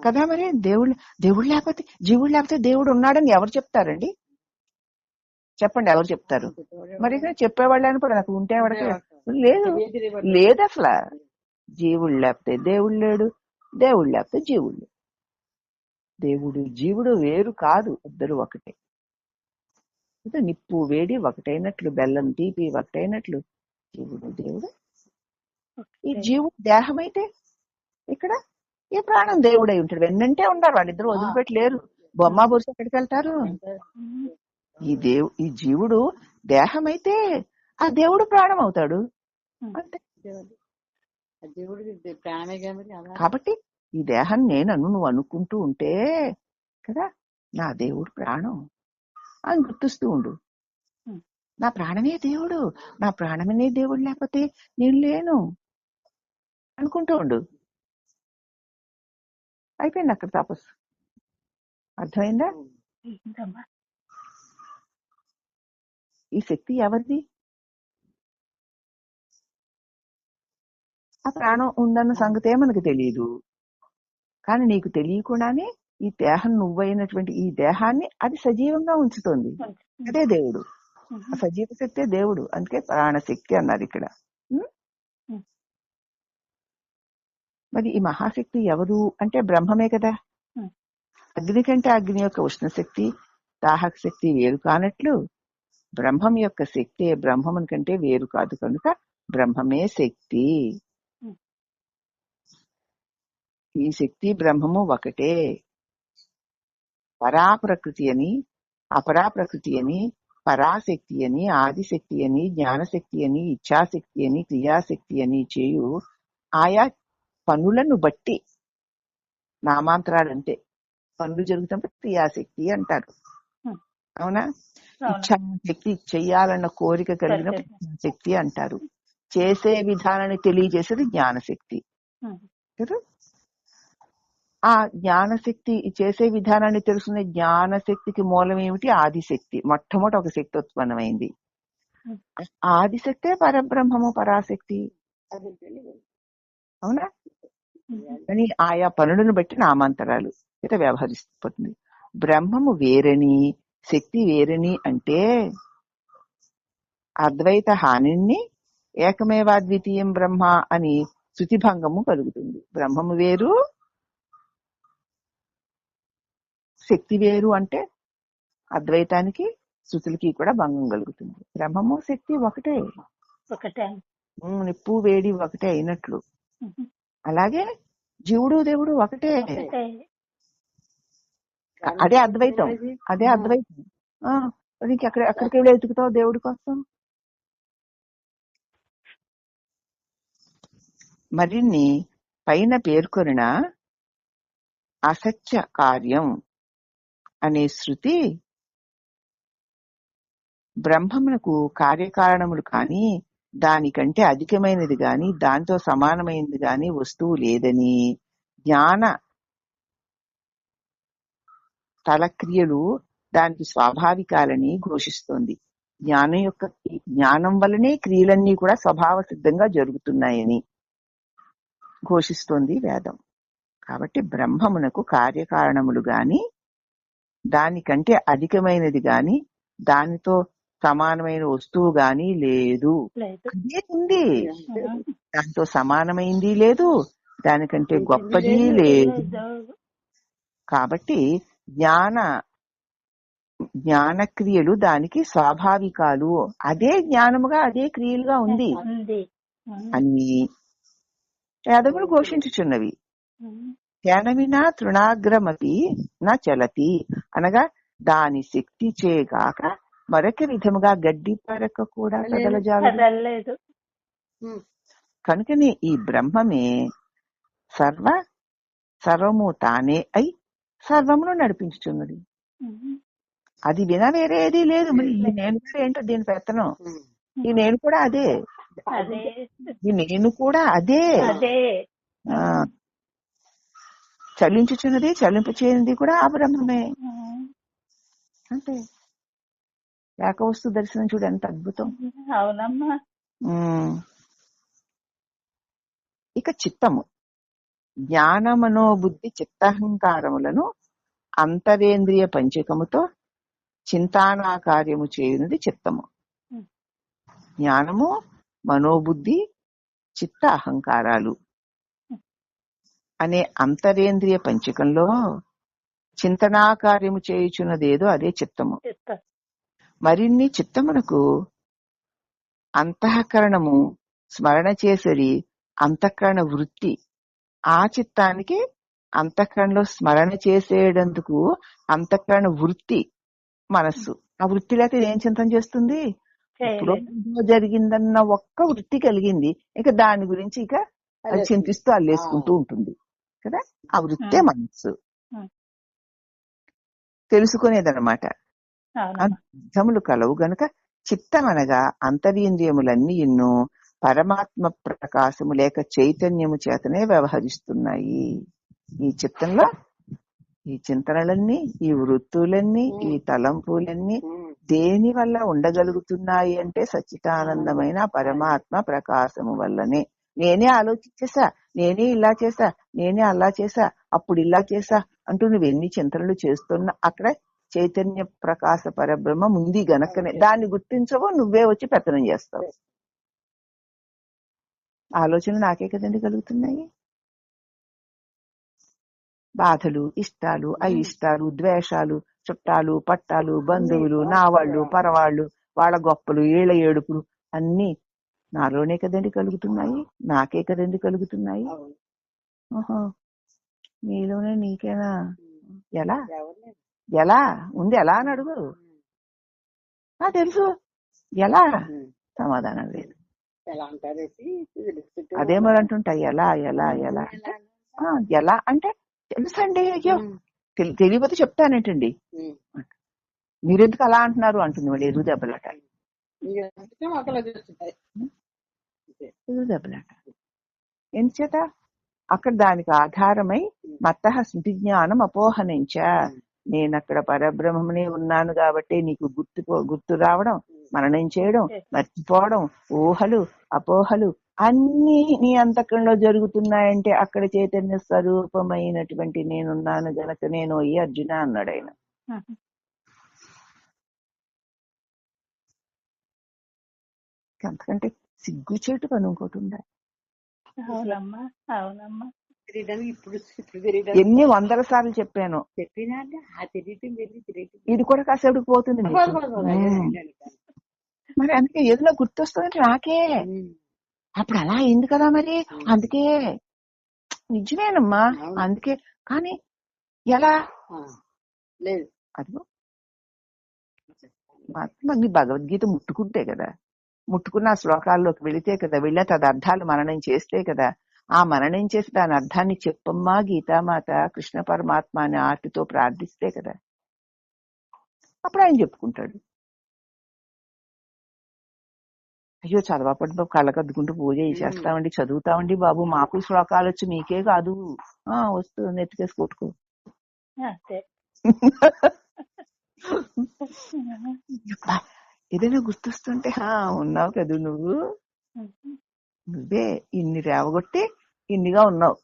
కదా. మరి దేవుడు లేకపోతే, జీవుడు లేకపోతే దేవుడు ఉన్నాడని ఎవరు చెప్తారండి? చెప్పండి, ఎవరు చెప్తారు? మరి చెప్పేవాళ్ళు అని కూడా నాకు ఉంటే ఎవరికి లేదు అసలు. జీవుడు లేకపోతే దేవుడు లేడు, దేవుడు లేకపోతే జీవుడు లేడు. దేవుడు జీవుడు వేరు కాదు, ఇద్దరు ఒకటే. నిప్పు వేడి ఒకటైనట్లు, బెల్లం తీపి ఒకటైనట్లు జీవుడు దేవుడు. ఈ జీవుడు దేహం అయితే ఇక్కడ ఈ ప్రాణం దేవుడై ఉంటాడు. వెన్నంటే ఉంటారు వాళ్ళిద్దరు, వదిలిపెట్టలేరు. బొమ్మ బొరుసు ఎక్కడికి వెళ్తారు? ఈ జీవుడు దేహం అయితే ఆ దేవుడు ప్రాణం అవుతాడు అంతే. కాబట్టి ఈ దేహం నేనను నువ్వు అనుకుంటూ ఉంటే కదా, నా దేవుడు ప్రాణం అని గుర్తిస్తూ ఉండు. నా ప్రాణమే దేవుడు, నా ప్రాణమనే దేవుడు లేకపోతే నేను లేను అనుకుంటూ ఉండు. అయిపోయింది అక్కడ తపస్సు. అర్థమైందా? ఈ శక్తి ఎవరిది? ఆ ప్రాణం ఉందన్న సంగతే మనకు తెలియదు. కానీ నీకు తెలియకుండానే ఈ దేహం నువ్వైనటువంటి ఈ దేహాన్ని అది సజీవంగా ఉంచుతుంది. అదే దేవుడు. ఆ సజీవ శక్తే దేవుడు. అందుకే ప్రాణశక్తి అన్నారు ఇక్కడ. మరి ఈ మహాశక్తి ఎవరు అంటే బ్రహ్మమే కదా. అగ్ని కంటే అగ్ని యొక్క ఉష్ణశక్తి, దాహక శక్తి వేరు కానట్లు బ్రహ్మం యొక్క శక్తి బ్రహ్మం కంటే వేరు కాదు. కనుక బ్రహ్మమే శక్తి. ఈ శక్తి బ్రహ్మము ఒకటే. పరాప్రకృతి అని, అపరాప్రకృతి అని, పరాశక్తి అని, ఆదిశక్తి అని, జ్ఞానశక్తి అని, ఇచ్ఛాశక్తి అని, క్రియాశక్తి అని చేయు ఆయా పనులను బట్టి నామాంతరాలంటే పనులు జరుగుతున్నప్పుడు క్రియాశక్తి అంటారు. అవునా? ఇచ్ఛాశక్తి, చెయ్యాలన్న కోరిక కలిగినప్పుడు శక్తి అంటారు. చేసే విధానాన్ని తెలియజేసేది జ్ఞానశక్తి కదా. ఆ జ్ఞానశక్తి చేసే విధానాన్ని తెలుసుకునే జ్ఞానశక్తికి మూలం ఏమిటి? ఆదిశక్తి. మొట్టమొదటి ఒక శక్తి ఉత్పన్నమైంది. ఆదిశక్తే పరబ్రహ్మము, పరాశక్తి. అవునా? కానీ ఆయా పనులను బట్టి నామాంతరాలు ఇక వ్యవహరిస్తుంది. బ్రహ్మము వేరని, శక్తి వేరని అంటే అద్వైత హానిని ఏకమేవాద్వితీయం బ్రహ్మ అని శృతిభంగము కలుగుతుంది. బ్రహ్మము వేరు, శక్తి వేరు అంటే అద్వైతానికి, శృతులకి కూడా భంగం కలుగుతుంది. బ్రహ్మము శక్తి ఒకటే, నిప్పు వేడి ఒకటే అయినట్లు అలాగే జీవుడు దేవుడు ఒకటే. అదే అద్వైతం. ఎక్కడికి వెళ్ళి ఎతుకుతావు దేవుడి కోసం? మరిన్ని పైన పేర్కొనిన అసత్య కార్యం అనే శృతి బ్రహ్మమునకు కార్యకారణములు కాని, దానికంటే అధికమైనది గాని, దాంతో సమానమైనది గాని వస్తువు లేదని, జ్ఞాన తలక్రియలు దానికి స్వాభావికాలని ఘోషిస్తోంది. జ్ఞానం వల్లనే క్రియలన్నీ కూడా స్వభావ సిద్ధంగా జరుగుతున్నాయని ఘోషిస్తోంది వేదం. కాబట్టి బ్రహ్మమునకు కార్యకారణములు గాని, దానికంటే అధికమైనది గాని, దానితో సమానమైన వస్తువు గాని లేదు. అదే ఉంది. దాంతో సమానమైంది లేదు, దానికంటే గొప్పది లేదు. కాబట్టి జ్ఞానక్రియలు దానికి స్వాభావికాలు. అదే జ్ఞానముగా అదే క్రియలుగా ఉంది అన్ని వేదములు ఘోషించుచున్నవి. జ్ఞానమినా తృణాగ్రమపి నా చలతి అనగా దాని శక్తి చేగాక మరొక విధముగా గడ్డి పరక కూడా కదలజాలలేదు. కనుకనే ఈ బ్రహ్మమే సర్వము తానే అయి సర్వమును నడిపించుచున్నది. అది విన వేరేది లేదు. మరి ఈ నేను కూడా ఏంటో దీని పెత్తనం. ఈ నేను కూడా అదే, చలించుచున్నది, చలింపచేయనిది కూడా ఆ బ్రహ్మమే. అంటే ఏకవస్తు దర్శనం చూడు ఎంత అద్భుతం. అవునమ్మా. ఇక చిత్తము జ్ఞానమనోబుద్ధి చిత్తహంకారములను అంతరేంద్రియ పంచకముతో చింతానాకార్యము చేయునది చిత్తము. జ్ఞానము, మనోబుద్ధి, చిత్త అహంకారాలు అనే అంతరేంద్రియ పంచకంలో చింతనాకార్యము చేయుచున్నదేదో అదే చిత్తము. మరిన్ని చిత్తమునకు అంతఃకరణము స్మరణ చేసరి అంతఃకరణ వృత్తి. ఆ చిత్తానికి అంతఃకరణలో స్మరణ చేసేటందుకు అంతఃకరణ వృత్తి మనస్సు. ఆ వృత్తి లేకపోతే ఏం చింతన చేస్తుంది? ఇప్పుడు జరిగిందన్న ఒక్క వృత్తి కలిగింది, ఇక దాని గురించి ఇక అది చింతిస్తూ అల్లేసుకుంటూ ఉంటుంది కదా. ఆ వృత్తే మనస్సు తెలుసుకునేదన్నమాట. అర్థములు కలవు గనుక చిత్తమనగా అంతరింద్రియములన్నీ ఎన్నో పరమాత్మ ప్రకాశము లేక చైతన్యము చేతనే వ్యవహరిస్తున్నాయి. ఈ చిత్తంలో ఈ చింతనలన్నీ, ఈ వృత్తులన్నీ, ఈ తలంపులన్నీ దేని వల్ల ఉండగలుగుతున్నాయి అంటే సచ్చిదానందమైన పరమాత్మ ప్రకాశము వల్లనే. నేనే ఆలోచించేసా, నేనే ఇలా చేసా, నేనే అలా చేసా, అప్పుడు ఇలా చేసా అంటూ నువ్వు ఎన్ని చింతనలు చేస్తున్నా అక్కడ చైతన్య ప్రకాశ పరబ్రహ్మ ఉంది గనకనే దాన్ని గుర్తించవో నువ్వే వచ్చి పెత్తనం చేస్తావు. ఆలోచన నాకే కదండి కలుగుతున్నాయి. బాధలు, ఇష్టాలు, అయిష్టాలు, ద్వేషాలు, చుట్టాలు, పట్టాలు, బంధువులు, నా వాళ్ళు, పరవాళ్ళు, వాళ్ళ గొప్పలు, ఏళ్ల ఏడుపులు అన్ని నాలోనే కదండి కలుగుతున్నాయి, నాకే కదండి కలుగుతున్నాయి. ఓహో, నీలోనే నీకేనా? ఎలా ఎలా ఉంది? ఎలా అని అడుగు. తెలుసు ఎలా? సమాధానం లేదు. అదే మరి అంటుంటా ఎలా ఎలా ఎలా అంటే ఎలా అంటే తెలుసండి. అయ్యో తెలియకపోతే చెప్తానేంటండి, మీరెందుకు అలా అంటున్నారు అంటుంది మళ్ళీ. ఎదురు దెబ్బలాట, ఎదురు దెబ్బలాట. ఎందుచేత అక్కడ దానికి ఆధారమై మత్తః స్మృతి జ్ఞానం అపోహనించ. నేనక్కడ పరబ్రహ్మనే ఉన్నాను కాబట్టి నీకు గుర్తు రావడం, మననం చేయడం, మర్చిపోవడం, ఊహలు, అపోహలు అన్ని నీ అంతఃకరణలో జరుగుతున్నాయంటే అక్కడ చైతన్య స్వరూపమైనటువంటి నేనున్నాను గనక నేను ఈ అర్జున అన్నాడు ఆయన. అంతకంటే సిగ్గుచేటు పని ఇంకోటి ఉండాలి. ఎన్ని 100 సార్లు చెప్పాను, ఇది కూడా కాసేపు పోతుంది. మరి అందుకే ఏదో గుర్తొస్తుందంటే నాకే అప్పుడు అలా అయింది కదా మరి, అందుకే నిజమేనమ్మా, అందుకే. కానీ ఎలా లేదు, అదిగో పరమాత్మ భగవద్గీత ముట్టుకుంటే కదా, ముట్టుకున్న ఆ శ్లోకాల్లోకి వెళితే కదా, వెళ్ళే తద అర్థాలు మననం చేస్తే కదా, ఆ మననం చేసి దాని అర్థాన్ని చెప్పమ్మా గీతామాత కృష్ణ పరమాత్మ అని ఆర్తితో ప్రార్థిస్తే కదా అప్పుడు ఆయన చెప్పుకుంటాడు. అయ్యో చదవపడి బాబు కళ్ళకద్దుకుంటూ పూజ చేసేస్తామండి, చదువుతామండి బాబు, మాకు శ్లోకాలు వచ్చి మీకే కాదు వస్తుంది నెత్తికేసి కొట్టుకో. ఏదైనా గుర్తొస్తుంటే ఉన్నావు కదా నువ్వు, నువ్వే ఇన్ని రేవగొట్టి ఇన్నిగా ఉన్నావు.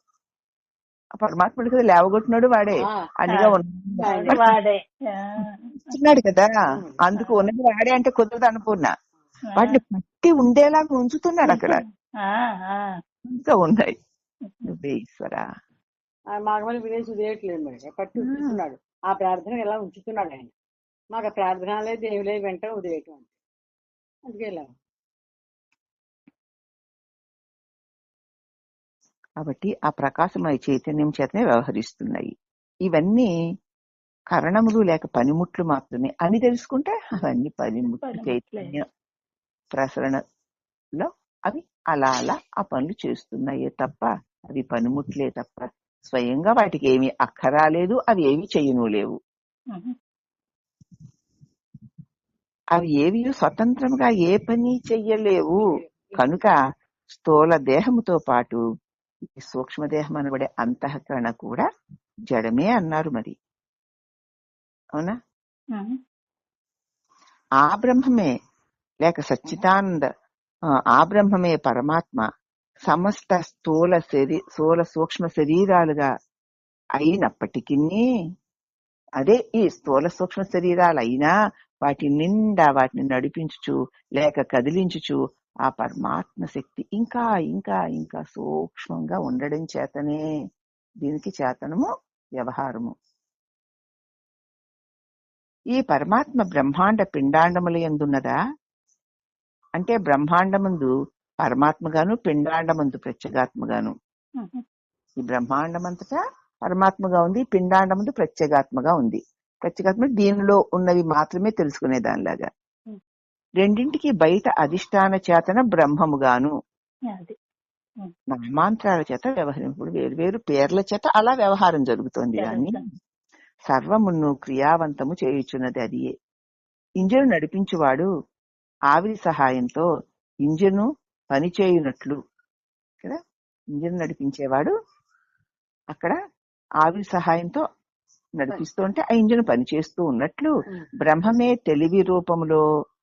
ఆ పరమాత్ముడు కదా లేవగొట్టినాడు వాడే, అన్నిగా ఉన్నాడు కదా, అందుకు ఉన్నది వాడే అంటే కుదరదు అనుకున్నా, వాటిని పట్టి ఉండేలాగా ఉంచుతున్నాడు అక్కడ, ఇంకా ఉన్నాయి. నువ్వే ఈశ్వరా. మాగమని వినేసి ఉదయట్లేదు మరి, పట్టి ఉంచుతున్నాడు. ఆ ప్రార్థన ఎలా ఉంచుతున్నాడు ఆయన. మాకు ప్రార్థన లేదు ఏమి లేదు, వెంట ఉదయటం అంటే అందుకే ఇలా. కాబట్టి ఆ ప్రకాశమయ చైతన్యం చేతనే వ్యవహరిస్తున్నాయి. ఇవన్నీ కరణములు లేక పనిముట్లు మాత్రమే అని తెలుసుకుంటే అవన్నీ పనిముట్లు చైతన్య ప్రసరణలో అవి అలా అలా ఆ పనులు చేస్తున్నాయే తప్ప అవి పనిముట్లే తప్ప స్వయంగా వాటికి ఏమీ అక్కరాలేదు, అవి ఏవి చెయ్యను లేవు. అవి ఏవి స్వతంత్రంగా ఏ పని చెయ్యలేవు. కనుక స్థూల దేహముతో పాటు సూక్ష్మదేహం అనబడే అంతఃకరణ కూడా జడమే అన్నారు మరి, అవునా? ఆ బ్రహ్మమే లేక సచ్చిదానంద ఆ బ్రహ్మమే పరమాత్మ సమస్త స్థూల సూక్ష్మ శరీరాలుగా అయినప్పటికీ, అదే ఈ స్థూల సూక్ష్మ శరీరాలు అయినా వాటి నిండా వాటిని నడిపించుచు లేక కదిలించుచు ఆ పరమాత్మ శక్తి ఇంకా ఇంకా ఇంకా సూక్ష్మంగా ఉండడం చేతనే దీనికి చేతనము వ్యవహారము. ఈ పరమాత్మ బ్రహ్మాండ పిండాండముల యందున్నదా అంటే బ్రహ్మాండమందు పరమాత్మగాను పిండాండమందు ప్రత్యేగాత్మగాను. ఈ బ్రహ్మాండమంతటా పరమాత్మగా ఉంది, పిండాండమందు ప్రత్యేగాత్మగా ఉంది. ప్రత్యేగాత్మ దీనిలో ఉన్నవి మాత్రమే తెలుసుకునే దానిలాగా. రెండింటికి బయట అధిష్టాన చేతన బ్రహ్మముగాను నామాంతరాల చేత వ్యవహరింపుడు వేరు పేర్ల చేత అలా వ్యవహారం జరుగుతోంది. కానీ సర్వమును క్రియావంతము చేయుచున్నది అదియే. ఇంజను నడిపించువాడు ఆవిరి సహాయంతో ఇంజను పనిచేయునట్లు కదా, ఇంజను నడిపించేవాడు అక్కడ ఆవిరి సహాయంతో నడిపిస్తూ ఉంటే ఆ ఇంజను పనిచేస్తూ ఉన్నట్లు బ్రహ్మమే తెలివి రూపంలో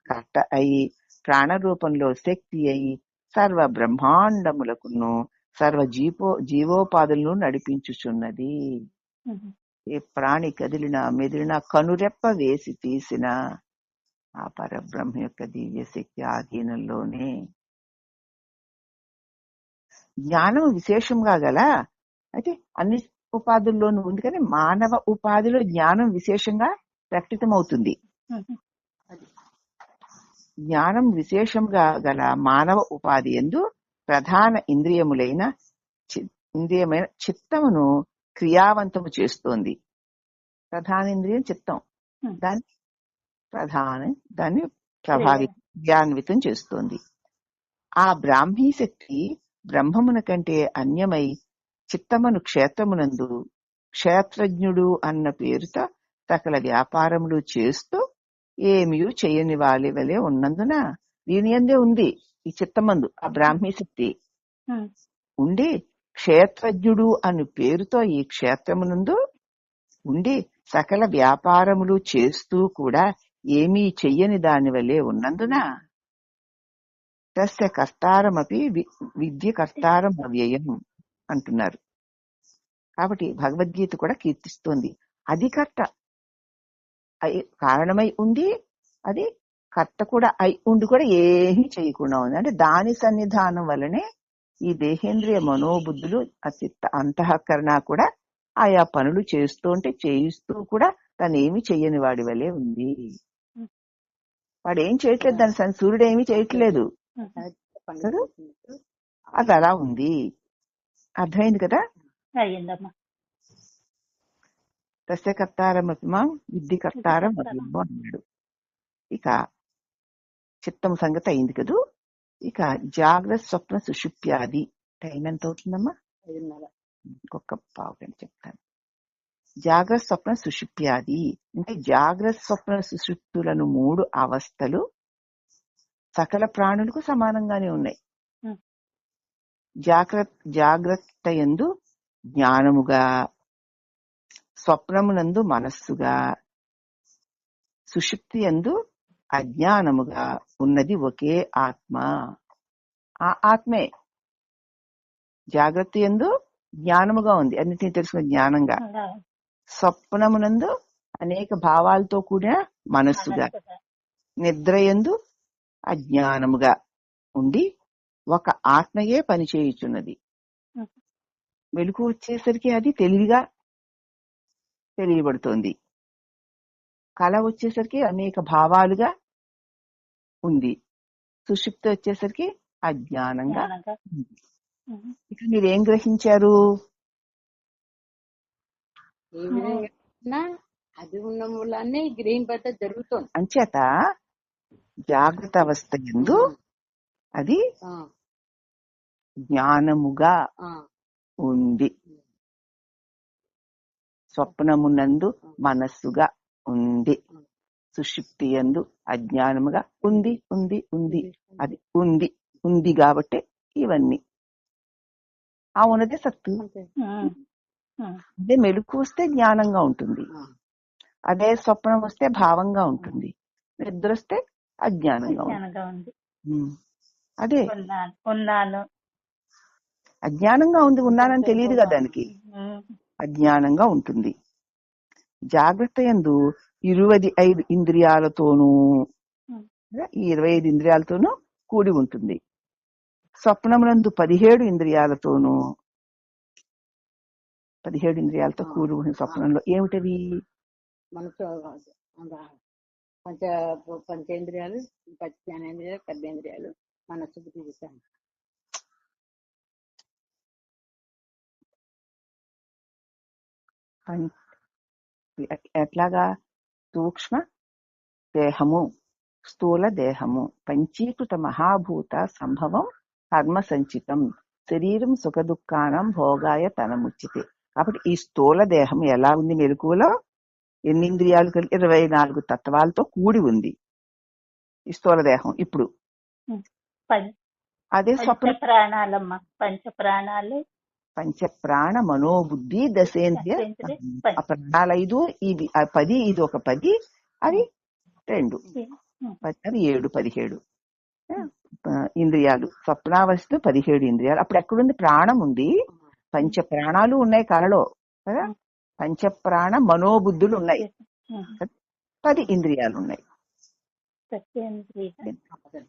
కర్త అయి ప్రాణ రూపంలో శక్తి అయి సర్వ బ్రహ్మాండములకును సర్వ జీవోపాధులను నడిపించుచున్నది. ఏ ప్రాణి కదిలినా మెదిలినా కనురెప్ప వేసి తీసిన ఆ పరబ్రహ్మ యొక్క దివ్య శక్తి ఆధీనంలోనే. జ్ఞానం విశేషంగా గల అయితే అన్ని ఉపాధుల్లోనూ ఉంది, కానీ మానవ ఉపాధిలో జ్ఞానం విశేషంగా ప్రకటితమవుతుంది. జ్ఞానం విశేషంగా గల మానవ ఉపాధి యందు ప్రధాన ఇంద్రియమైన చిత్తమును క్రియావంతము చేస్తోంది. ప్రధాన ఇంద్రియం చిత్తం, దాన్ని క్రియాన్వితం చేస్తోంది. ఆ బ్రాహ్మీ శక్తి బ్రహ్మమున కంటే అన్యమై చిత్తమును క్షేత్రమునందు క్షేత్రజ్ఞుడు అన్న పేరుతో సకల వ్యాపారములు చేస్తూ ఏమీ చేయని వాళ్ళ వలె ఉన్నందున దీని అందే ఉంది ఈ చిత్తమందు ఆ బ్రాహ్మీ శక్తి ఉండి క్షేత్రజ్ఞుడు అను పేరుతో ఈ క్షేత్రమునందు ఉండి సకల వ్యాపారములు చేస్తూ కూడా ఏమీ చెయ్యని దాని వలె ఉన్నందున తస్య కర్తారమపి విద్య కర్తారం అవ్యయం అంటున్నారు. కాబట్టి భగవద్గీత కూడా కీర్తిస్తోంది. అది కర్త కారణమై ఉంది, అది కర్త కూడా అయి ఉండి కూడా ఏమీ చేయకుండా ఉంది. అంటే దాని సన్నిధానం వల్లనే ఈ దేహేంద్రియ మనోబుద్ధులు అంతఃకరణ కూడా ఆయా పనులు చేయిస్తూ కూడా తను ఏమి చెయ్యని వాడి వలె ఉంది. వాడు ఏం చేయట్లేదు, దాని సూర్యుడు ఏమీ చేయట్లేదు, అది అలా ఉంది. అర్థమైంది కదా? తస్య కర్తారం అన్నాడు. ఇక చిత్తము సంగతి అయింది కదూ. ఇక జాగ్రత్త స్వప్న సుషుప్త్యాది టైం ఎంత అవుతుందమ్మా? 5:30. ఇంకొక పావుగంట చెప్తాను. జాగ్రత్త స్వప్న సుషుప్త్యాది అంటే జాగ్రత్త స్వప్న సుషుప్తులను 3 అవస్థలు సకల ప్రాణులకు సమానంగానే ఉన్నాయి. జాగ్రత్త యందు జ్ఞానముగా, స్వప్నమునందు మనస్సుగా, సుషుప్తి యందు అజ్ఞానముగా ఉన్నది ఒకే ఆత్మ. ఆ ఆత్మే జాగ్రత్త యందు జ్ఞానముగా ఉంది, అన్నిటినీ తెలుసుకున్న జ్ఞానంగా. స్వప్నమునందు అనేక భావాలతో కూడిన మనస్సుగా, నిద్ర యందు అజ్ఞానముగా ఉండి ఒక ఆత్మయే పనిచేయుచున్నది. వెలుగు వచ్చేసరికి అది తెలివిగా తెలియబడుతోంది. కళ వచ్చేసరికి అనేక భావాలుగా ఉంది. సుషుప్తి వచ్చేసరికి అజ్ఞానంగా ఉంది. ఇక మీరేం గ్రహించారు? ఏ విధంగా అది ఉన్న మూలాన్ని గ్రహింపత జరుగుతుంది. అంచేత జాగ్రత్త అవస్థ యందు అది జ్ఞానముగా ఉంది, స్వప్నమునందు మనస్సుగా ఉంది, సుషుప్తి యందు అజ్ఞానముగా ఉంది ఉంది ఉంది. అది ఉంది ఉంది కాబట్టి ఇవన్నీ ఆ ఉన్నదే సత్తు. అదే మెలకు వస్తే జ్ఞానంగా ఉంటుంది, అదే స్వప్నం వస్తే భావంగా ఉంటుంది, నిద్ర వస్తే అజ్ఞానంగా ఉంటుంది. అదే ఉన్నాను అజ్ఞానంగా ఉంది, ఉన్నానని తెలియదు కదా దానికి, అజ్ఞానంగా ఉంటుంది. జాగ్రత్త యందు 25 ఇంద్రియాలతోనూ, ఈ 25 ఇంద్రియాలతోనూ కూడి ఉంటుంది. స్వప్నమునందు 17 ఇంద్రియాలతోనూ, 17 ఇంద్రియాలతో కూడి ఉన్న స్వప్నంలో ఏమిటవి? మనసు, పంచేంద్రియాలు, జ్ఞానేంద్రియాలు, కర్మేంద్రియాలు, మనస్సు, బుద్ధి, చిత్తం. ఎట్లాగా? సూక్ష్మ దేహము, స్థూల దేహము, పంచీకృత మహాభూత సంభవం కర్మ సంచితం, శరీరం సుఖ దుఃఖానం భోగాయ తనముచ్చితే. కాబట్టి ఈ స్థూల దేహం ఎలా ఉంది? మెలకువలో ఎన్ని ఇంద్రియాలు కలిగి 24 తత్వాలతో కూడి ఉంది ఈ స్థూల దేహం. ఇప్పుడు అదే స్వప్న ప్రాణాలమ్మా, పంచప్రాణాలు, పంచప్రాణ మనోబుద్ధి దశేంద్రియ. ఆ ప్రాణాలు 5, ఇవి 10, ఇది ఒక 10, అవి 2, అవి 7, 17 ఇంద్రియాలు. స్వప్నావస్థ 17 ఇంద్రియాలు. అప్పుడు ఎక్కడుంది? ప్రాణం ఉంది, పంచ ప్రాణాలు ఉన్నాయి కళలో కదా, పంచప్రాణ మనోబుద్ధులు ఉన్నాయి, 10 ఇంద్రియాలు ఉన్నాయి.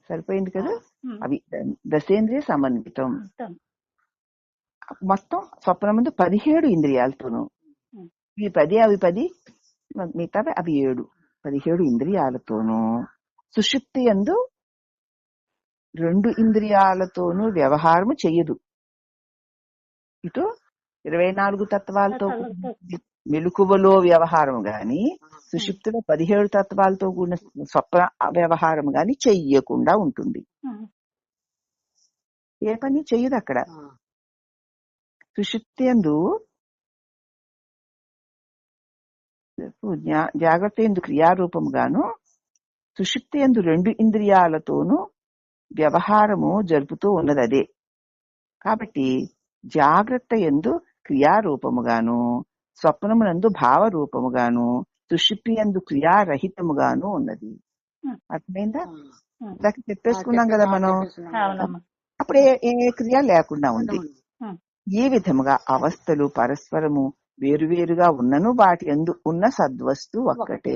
సరిపోయింది కదా. అవి దశేంద్రియ సమన్వితం. మొత్తం స్వప్నం ముందు 17 ఇంద్రియాలతోనూ, ఇవి 10, అవి 10, మిగతా అవి 7, 17 ఇంద్రియాలతోనూ. సుషుప్తి యందు 2 ఇంద్రియాలతోనూ వ్యవహారము చెయ్యదు. ఇటు 24 తత్వాలతో మెలకువలో వ్యవహారం గాని, సుషుప్తిలో 17 తత్వాలతో కూడిన స్వప్న వ్యవహారం గాని చెయ్యకుండా ఉంటుంది. ఏ పని చెయ్యదు అక్కడ. సుషుప్తి యందు జాగ్రత్త యందు క్రియారూపముగాను, సుషుప్తి యందు 2 ఇంద్రియాలతోనూ వ్యవహారము జరుపుతూ ఉన్నది అదే. కాబట్టి జాగ్రత్త యందు క్రియారూపముగాను, స్వప్నమునందు భావరూపముగాను, సుషుప్తి యందు క్రియారహితముగాను ఉన్నది. అర్థమైందా? చెప్పేసుకున్నాం కదా మనం. అప్పుడు ఏ క్రియ లేకుండా ఉంది. ఈ విధముగా అవస్థలు పరస్పరము వేరువేరుగా ఉన్నను వాటి యందు ఉన్న సద్వస్తు ఒక్కటే.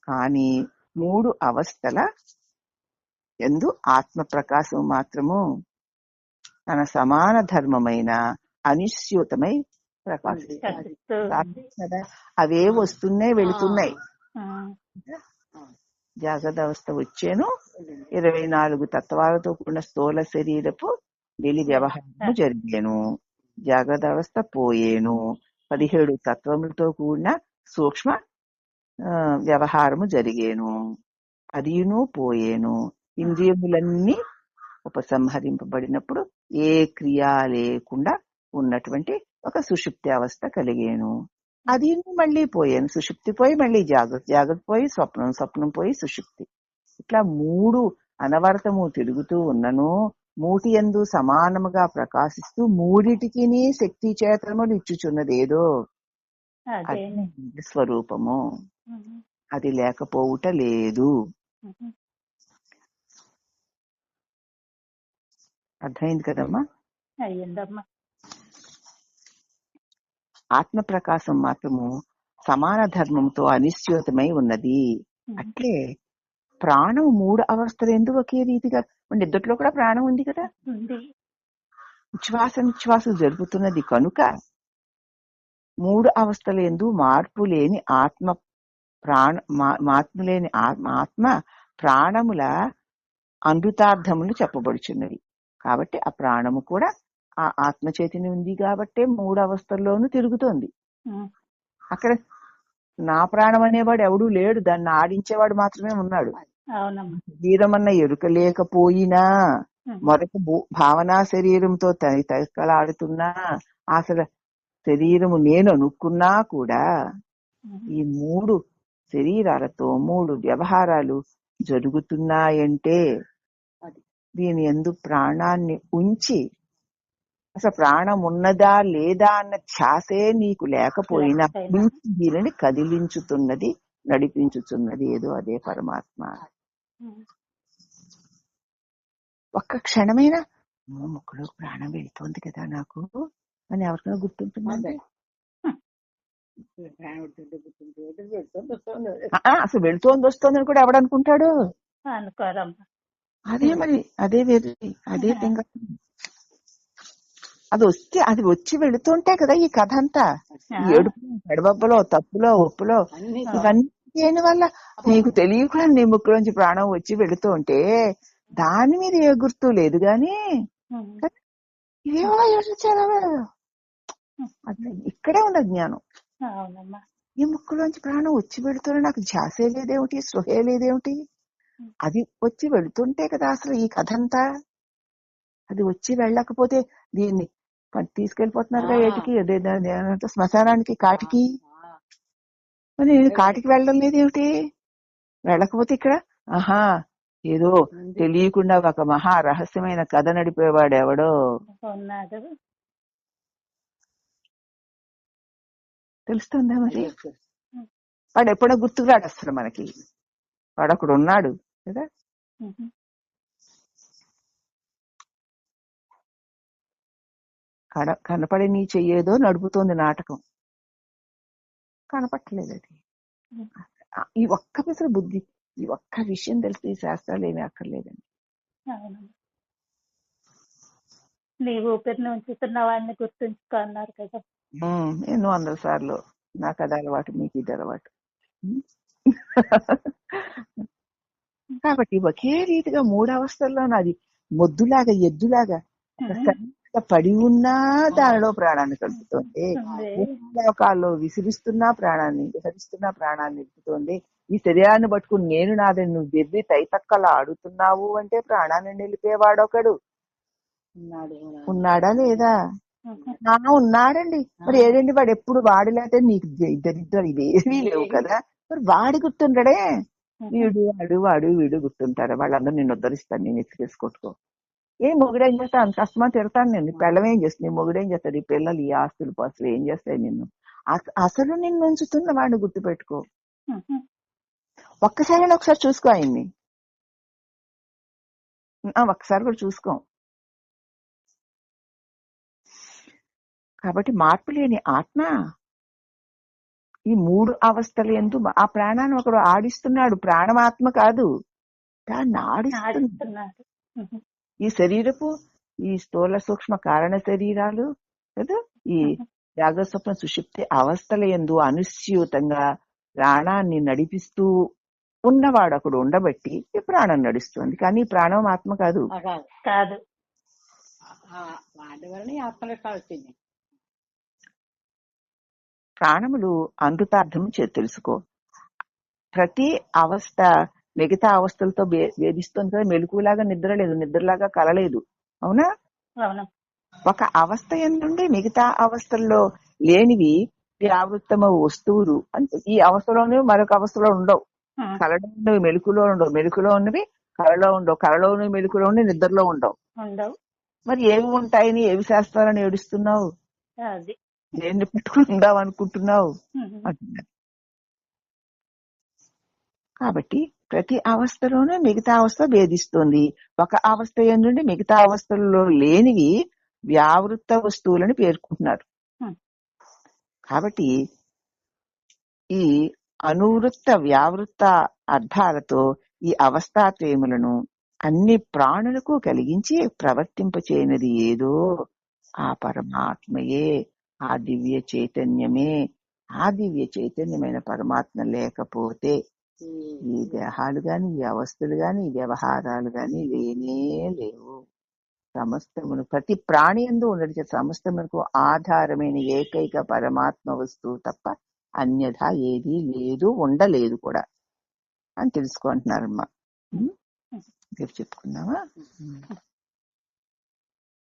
కానీ 3 అవస్థల యందు ఆత్మ ప్రకాశం మాత్రము తన సమాన ధర్మమైన అనిశ్యూతమై ప్రకాశిస్తుంది కదా. అవే వస్తున్నాయి వెళుతున్నాయి. జాగ్రత్త అవస్థ వచ్చేను, 24 తత్వాలతో కూడిన స్థూల శరీరపు వెలి వ్యవహారము జరిగేను. జాగ్రత్త అవస్థ పోయేను, 17 తత్వములతో కూడిన సూక్ష్మ వ్యవహారము జరిగేను, అదియును పోయేను. ఇంద్రియములన్నీ ఉపసంహరింపబడినప్పుడు ఏ క్రియ లేకుండా ఉన్నటువంటి ఒక సుషుప్తి అవస్థ కలిగేను. అది మళ్ళీ పోయాను, సుషుప్తి పోయి మళ్ళీ జాగ్రత్త, జాగ్రత్త పోయి స్వప్నం, స్వప్నం పోయి సుషుప్తి. ఇట్లా 3 అనవరతము తిరుగుతూ ఉన్నను. మూటి యందు సమానముగా ప్రకాశిస్తూ మూడిటికి శక్తి చేతనములు ఇచ్చుచున్నది ఏదో స్వరూపము. అది లేకపోవుట లేదు. అర్థమైంది కదమ్మా? అయ్యిందమ్మా. ఆత్మ ప్రకాశం మాత్రము సమాన ధర్మంతో అనిశ్చితమై ఉన్నది. అట్లే ప్రాణం 3 అవస్థలు ఎందుకు ఒకే రీతిగా? నిద్రలో కూడా ప్రాణం ఉంది కదా, ఉచ్ఛ్వాస నిశ్వాసం జరుగుతున్నది కనుక 3 అవస్థల యందు మార్పు లేని ఆత్మ ఆత్మ ప్రాణముల అమృతార్థములు చెప్పబడుచున్నవి. కాబట్టి ఆ ప్రాణము కూడా ఆ ఆత్మ చైతన్యం ఉంది కాబట్టి 3 అవస్థల్లోనూ తిరుగుతోంది. అక్కడ నా ప్రాణం అనేవాడు ఎవడూ లేడు, దాన్ని ఆడించేవాడు మాత్రమే ఉన్నాడు. శరీరమన్న ఎరుక లేకపోయినా, మరొక భావనా శరీరంతో తైకలాడుతున్నా, అసలు శరీరము నేను అనుకున్నా కూడా ఈ 3 శరీరాలతో 3 వ్యవహారాలు జరుగుతున్నాయంటే దీని యందు ప్రాణాన్ని ఉంచి, అసలు ప్రాణం ఉన్నదా లేదా అన్న ఛాసే నీకు లేకపోయినా దీనిని కదిలించుతున్నది, నడిపించుతున్నది ఏదో అదే పరమాత్మ. ఒక్క క్షణమైనా ముక్కులో ప్రాణం వెళుతోంది కదా నాకు అని ఎవరికైనా గుర్తుంటుందండి? అసలు వెళుతోంది వస్తోందని కూడా ఎవడనుకుంటాడు? అదే మరి, అదే వేరు, అదే పింగ. అది వచ్చి వెళుతుంటే కదా ఈ కథ అంతా. ఏడుపు, గడబబ్బలో, తప్పులో, ఒప్పులో ఇవన్నీ దేని వల్ల నీకు తెలియకుండా నీ ముక్కులోంచి ప్రాణం వచ్చి వెళుతూ ఉంటే దాని మీద ఏ గుర్తు లేదు గాని ఇక్కడే ఉన్న జ్ఞానం. ఈ ముక్కులోంచి ప్రాణం వచ్చి వెళుతున్నా నాకు ధ్యాసే లేదేమిటి, స్పృహే లేదేమిటి? అది వచ్చి వెళుతుంటే కదా అసలు ఈ కథ అంతా. అది వచ్చి వెళ్ళకపోతే దీన్ని తీసుకెళ్లిపోతున్నారుగా ఏటికి, అదే శ్మశానానికి, కాటికి. మరి నేను కాటికి వెళ్ళడం లేదేమిటి? వెళ్ళకపోతే ఇక్కడ ఏదో తెలియకుండా ఒక మహా రహస్యమైన కథ నడిపేవాడు ఎవడో తెలుస్తుందా? మరి వాడు ఎప్పుడో గుర్తురాడు అసలు మనకి, వాడు అక్కడ ఉన్నాడు కదా. కనపడి నీ చెయ్యేదో నడుపుతోంది నాటకం, కనపట్టలేదు. అది ఈ ఒక్క పిసరు బుద్ధి, ఈ ఒక్క విషయం తెలిసి ఈ శాస్త్రాలు ఏమీ అక్కర్లేదండి. నీ ఊపిరిని ఉంచుతున్న వాడిని గుర్తుంచుకో అన్నారు కదా. ఎన్నో 100 సార్లు. నాకు అది అలవాటు, మీకు ఇది అలవాటు. కాబట్టి ఒకే రీతిగా 3 అవస్థల్లో నాది మొద్దులాగా, ఎద్దులాగా పడి ఉన్నా దానిలో ప్రాణాన్ని కలుపుతోంది, లోకాల్లో విసిరిస్తున్నా ప్రాణాన్ని, విహరిస్తున్నా ప్రాణాన్ని నిలుపుతోంది. ఈ శరీరాన్ని పట్టుకుని నేను నాదని నువ్వు బెర్రి తైతక్కలా ఆడుతున్నావు అంటే ప్రాణాన్ని నిలిపేవాడొకడు ఉన్నాడా లేదా? ఉన్నాడండి. మరి ఏడండి వాడు? ఎప్పుడు వాడి లేకపోతే నీకు ఇద్దరిద్దరు ఇవేమీ లేవు కదా. మరి వాడి గుర్తుండడే, వీడు గుర్తుంటారా? వాళ్ళందరూ నిన్ను ఉద్ధరిస్తాను, నేను ఎత్తుకేసుకొట్టుకో. మొగుడేం చేస్తా? అంత అస్తమా తిడతాను నేను. పిల్లలు ఏం చేస్తుంది? మొగుడేం చేస్తాడు? ఈ పిల్లలు, ఈ ఆస్తులు పాస్తులు ఏం చేస్తాయి నిన్ను? అసలు నిన్ను ఉంచుతున్న వాడిని గుర్తుపెట్టుకో. ఒకసారి చూసుకో ఆయన్ని, ఒక్కసారి కూడా చూసుకో. కాబట్టి మార్పు లేని ఆత్మ ఈ 3 అవస్థల యందు ఆ ప్రాణాన్ని ఒకడు ఆడిస్తున్నాడు. ప్రాణమాత్మ కాదు, దాన్ని ఆడిస్తున్నాడు. ఈ శరీరపు ఈ స్థూల సూక్ష్మ కారణ శరీరాలు కదా, ఈ జాగ్రత్త స్వప్న సుషుప్తి అవస్థల యందు అనుస్యూతంగా ప్రాణాన్ని నడిపిస్తూ ఉన్నవాడు అక్కడ ఉండబట్టి ఈ ప్రాణం నడుస్తుంది. కానీ ప్రాణం ఆత్మ కాదు. ప్రాణములు అమృతార్థం తెలుసుకో. ప్రతి అవస్థ మిగతా అవస్థలతో భేదిస్తుంది కదా. మెలకులాగా నిద్ర లేదు, నిద్రలాగా కలలేదు. అవునా? అవును. ఒక అవస్థ ఏంటంటే మిగతా అవస్థల్లో లేనివి వ్యావృత్తమ వస్తువులు. అంటే ఈ అవస్థలోనే మరొక అవస్థలో ఉండవు. కళలో ఉన్నవి మెలకులో ఉండవు, మెలకులో ఉన్నవి కళలో ఉండవు, కళలో ఉన్నవి మెలకులో ఉన్నవి నిద్రలో ఉండవు. మరి ఏమి ఉంటాయని ఏవి శాస్త్రాలని ఏడుస్తున్నావు? దేన్ని పెట్టుకుని ఉందాం అనుకుంటున్నావు అంటున్నారు. కాబట్టి ప్రతి అవస్థలోనూ మిగతా అవస్థ భేదిస్తుంది. ఒక అవస్థ ఏంటంటే మిగతా అవస్థల్లో లేనివి వ్యావృత్త వస్తువులని పేర్కొంటున్నారు. కాబట్టి ఈ అనువృత్త వ్యావృత్త అర్థాలతో ఈ అవస్థాత్రయములను అన్ని ప్రాణులకు కలిగించి ప్రవర్తింపచేయనిది ఏదో ఆ పరమాత్మయే, ఆ దివ్య చైతన్యమే. ఆ దివ్య చైతన్యమైన పరమాత్మ లేకపోతే ఈ దేహాలు గాని, ఈ అవస్థలు గాని, ఈ వ్యవహారాలు గాని లేనే లేవు. సమస్తమును ప్రతి ప్రాణి యందు ఉండడం సమస్తమునకు ఆధారమైన ఏకైక పరమాత్మ వస్తువు తప్ప అన్యథా ఏదీ లేదు, ఉండలేదు కూడా అని తెలుసుకుంటున్నారమ్మా. రేపు చెప్పుకుందామా?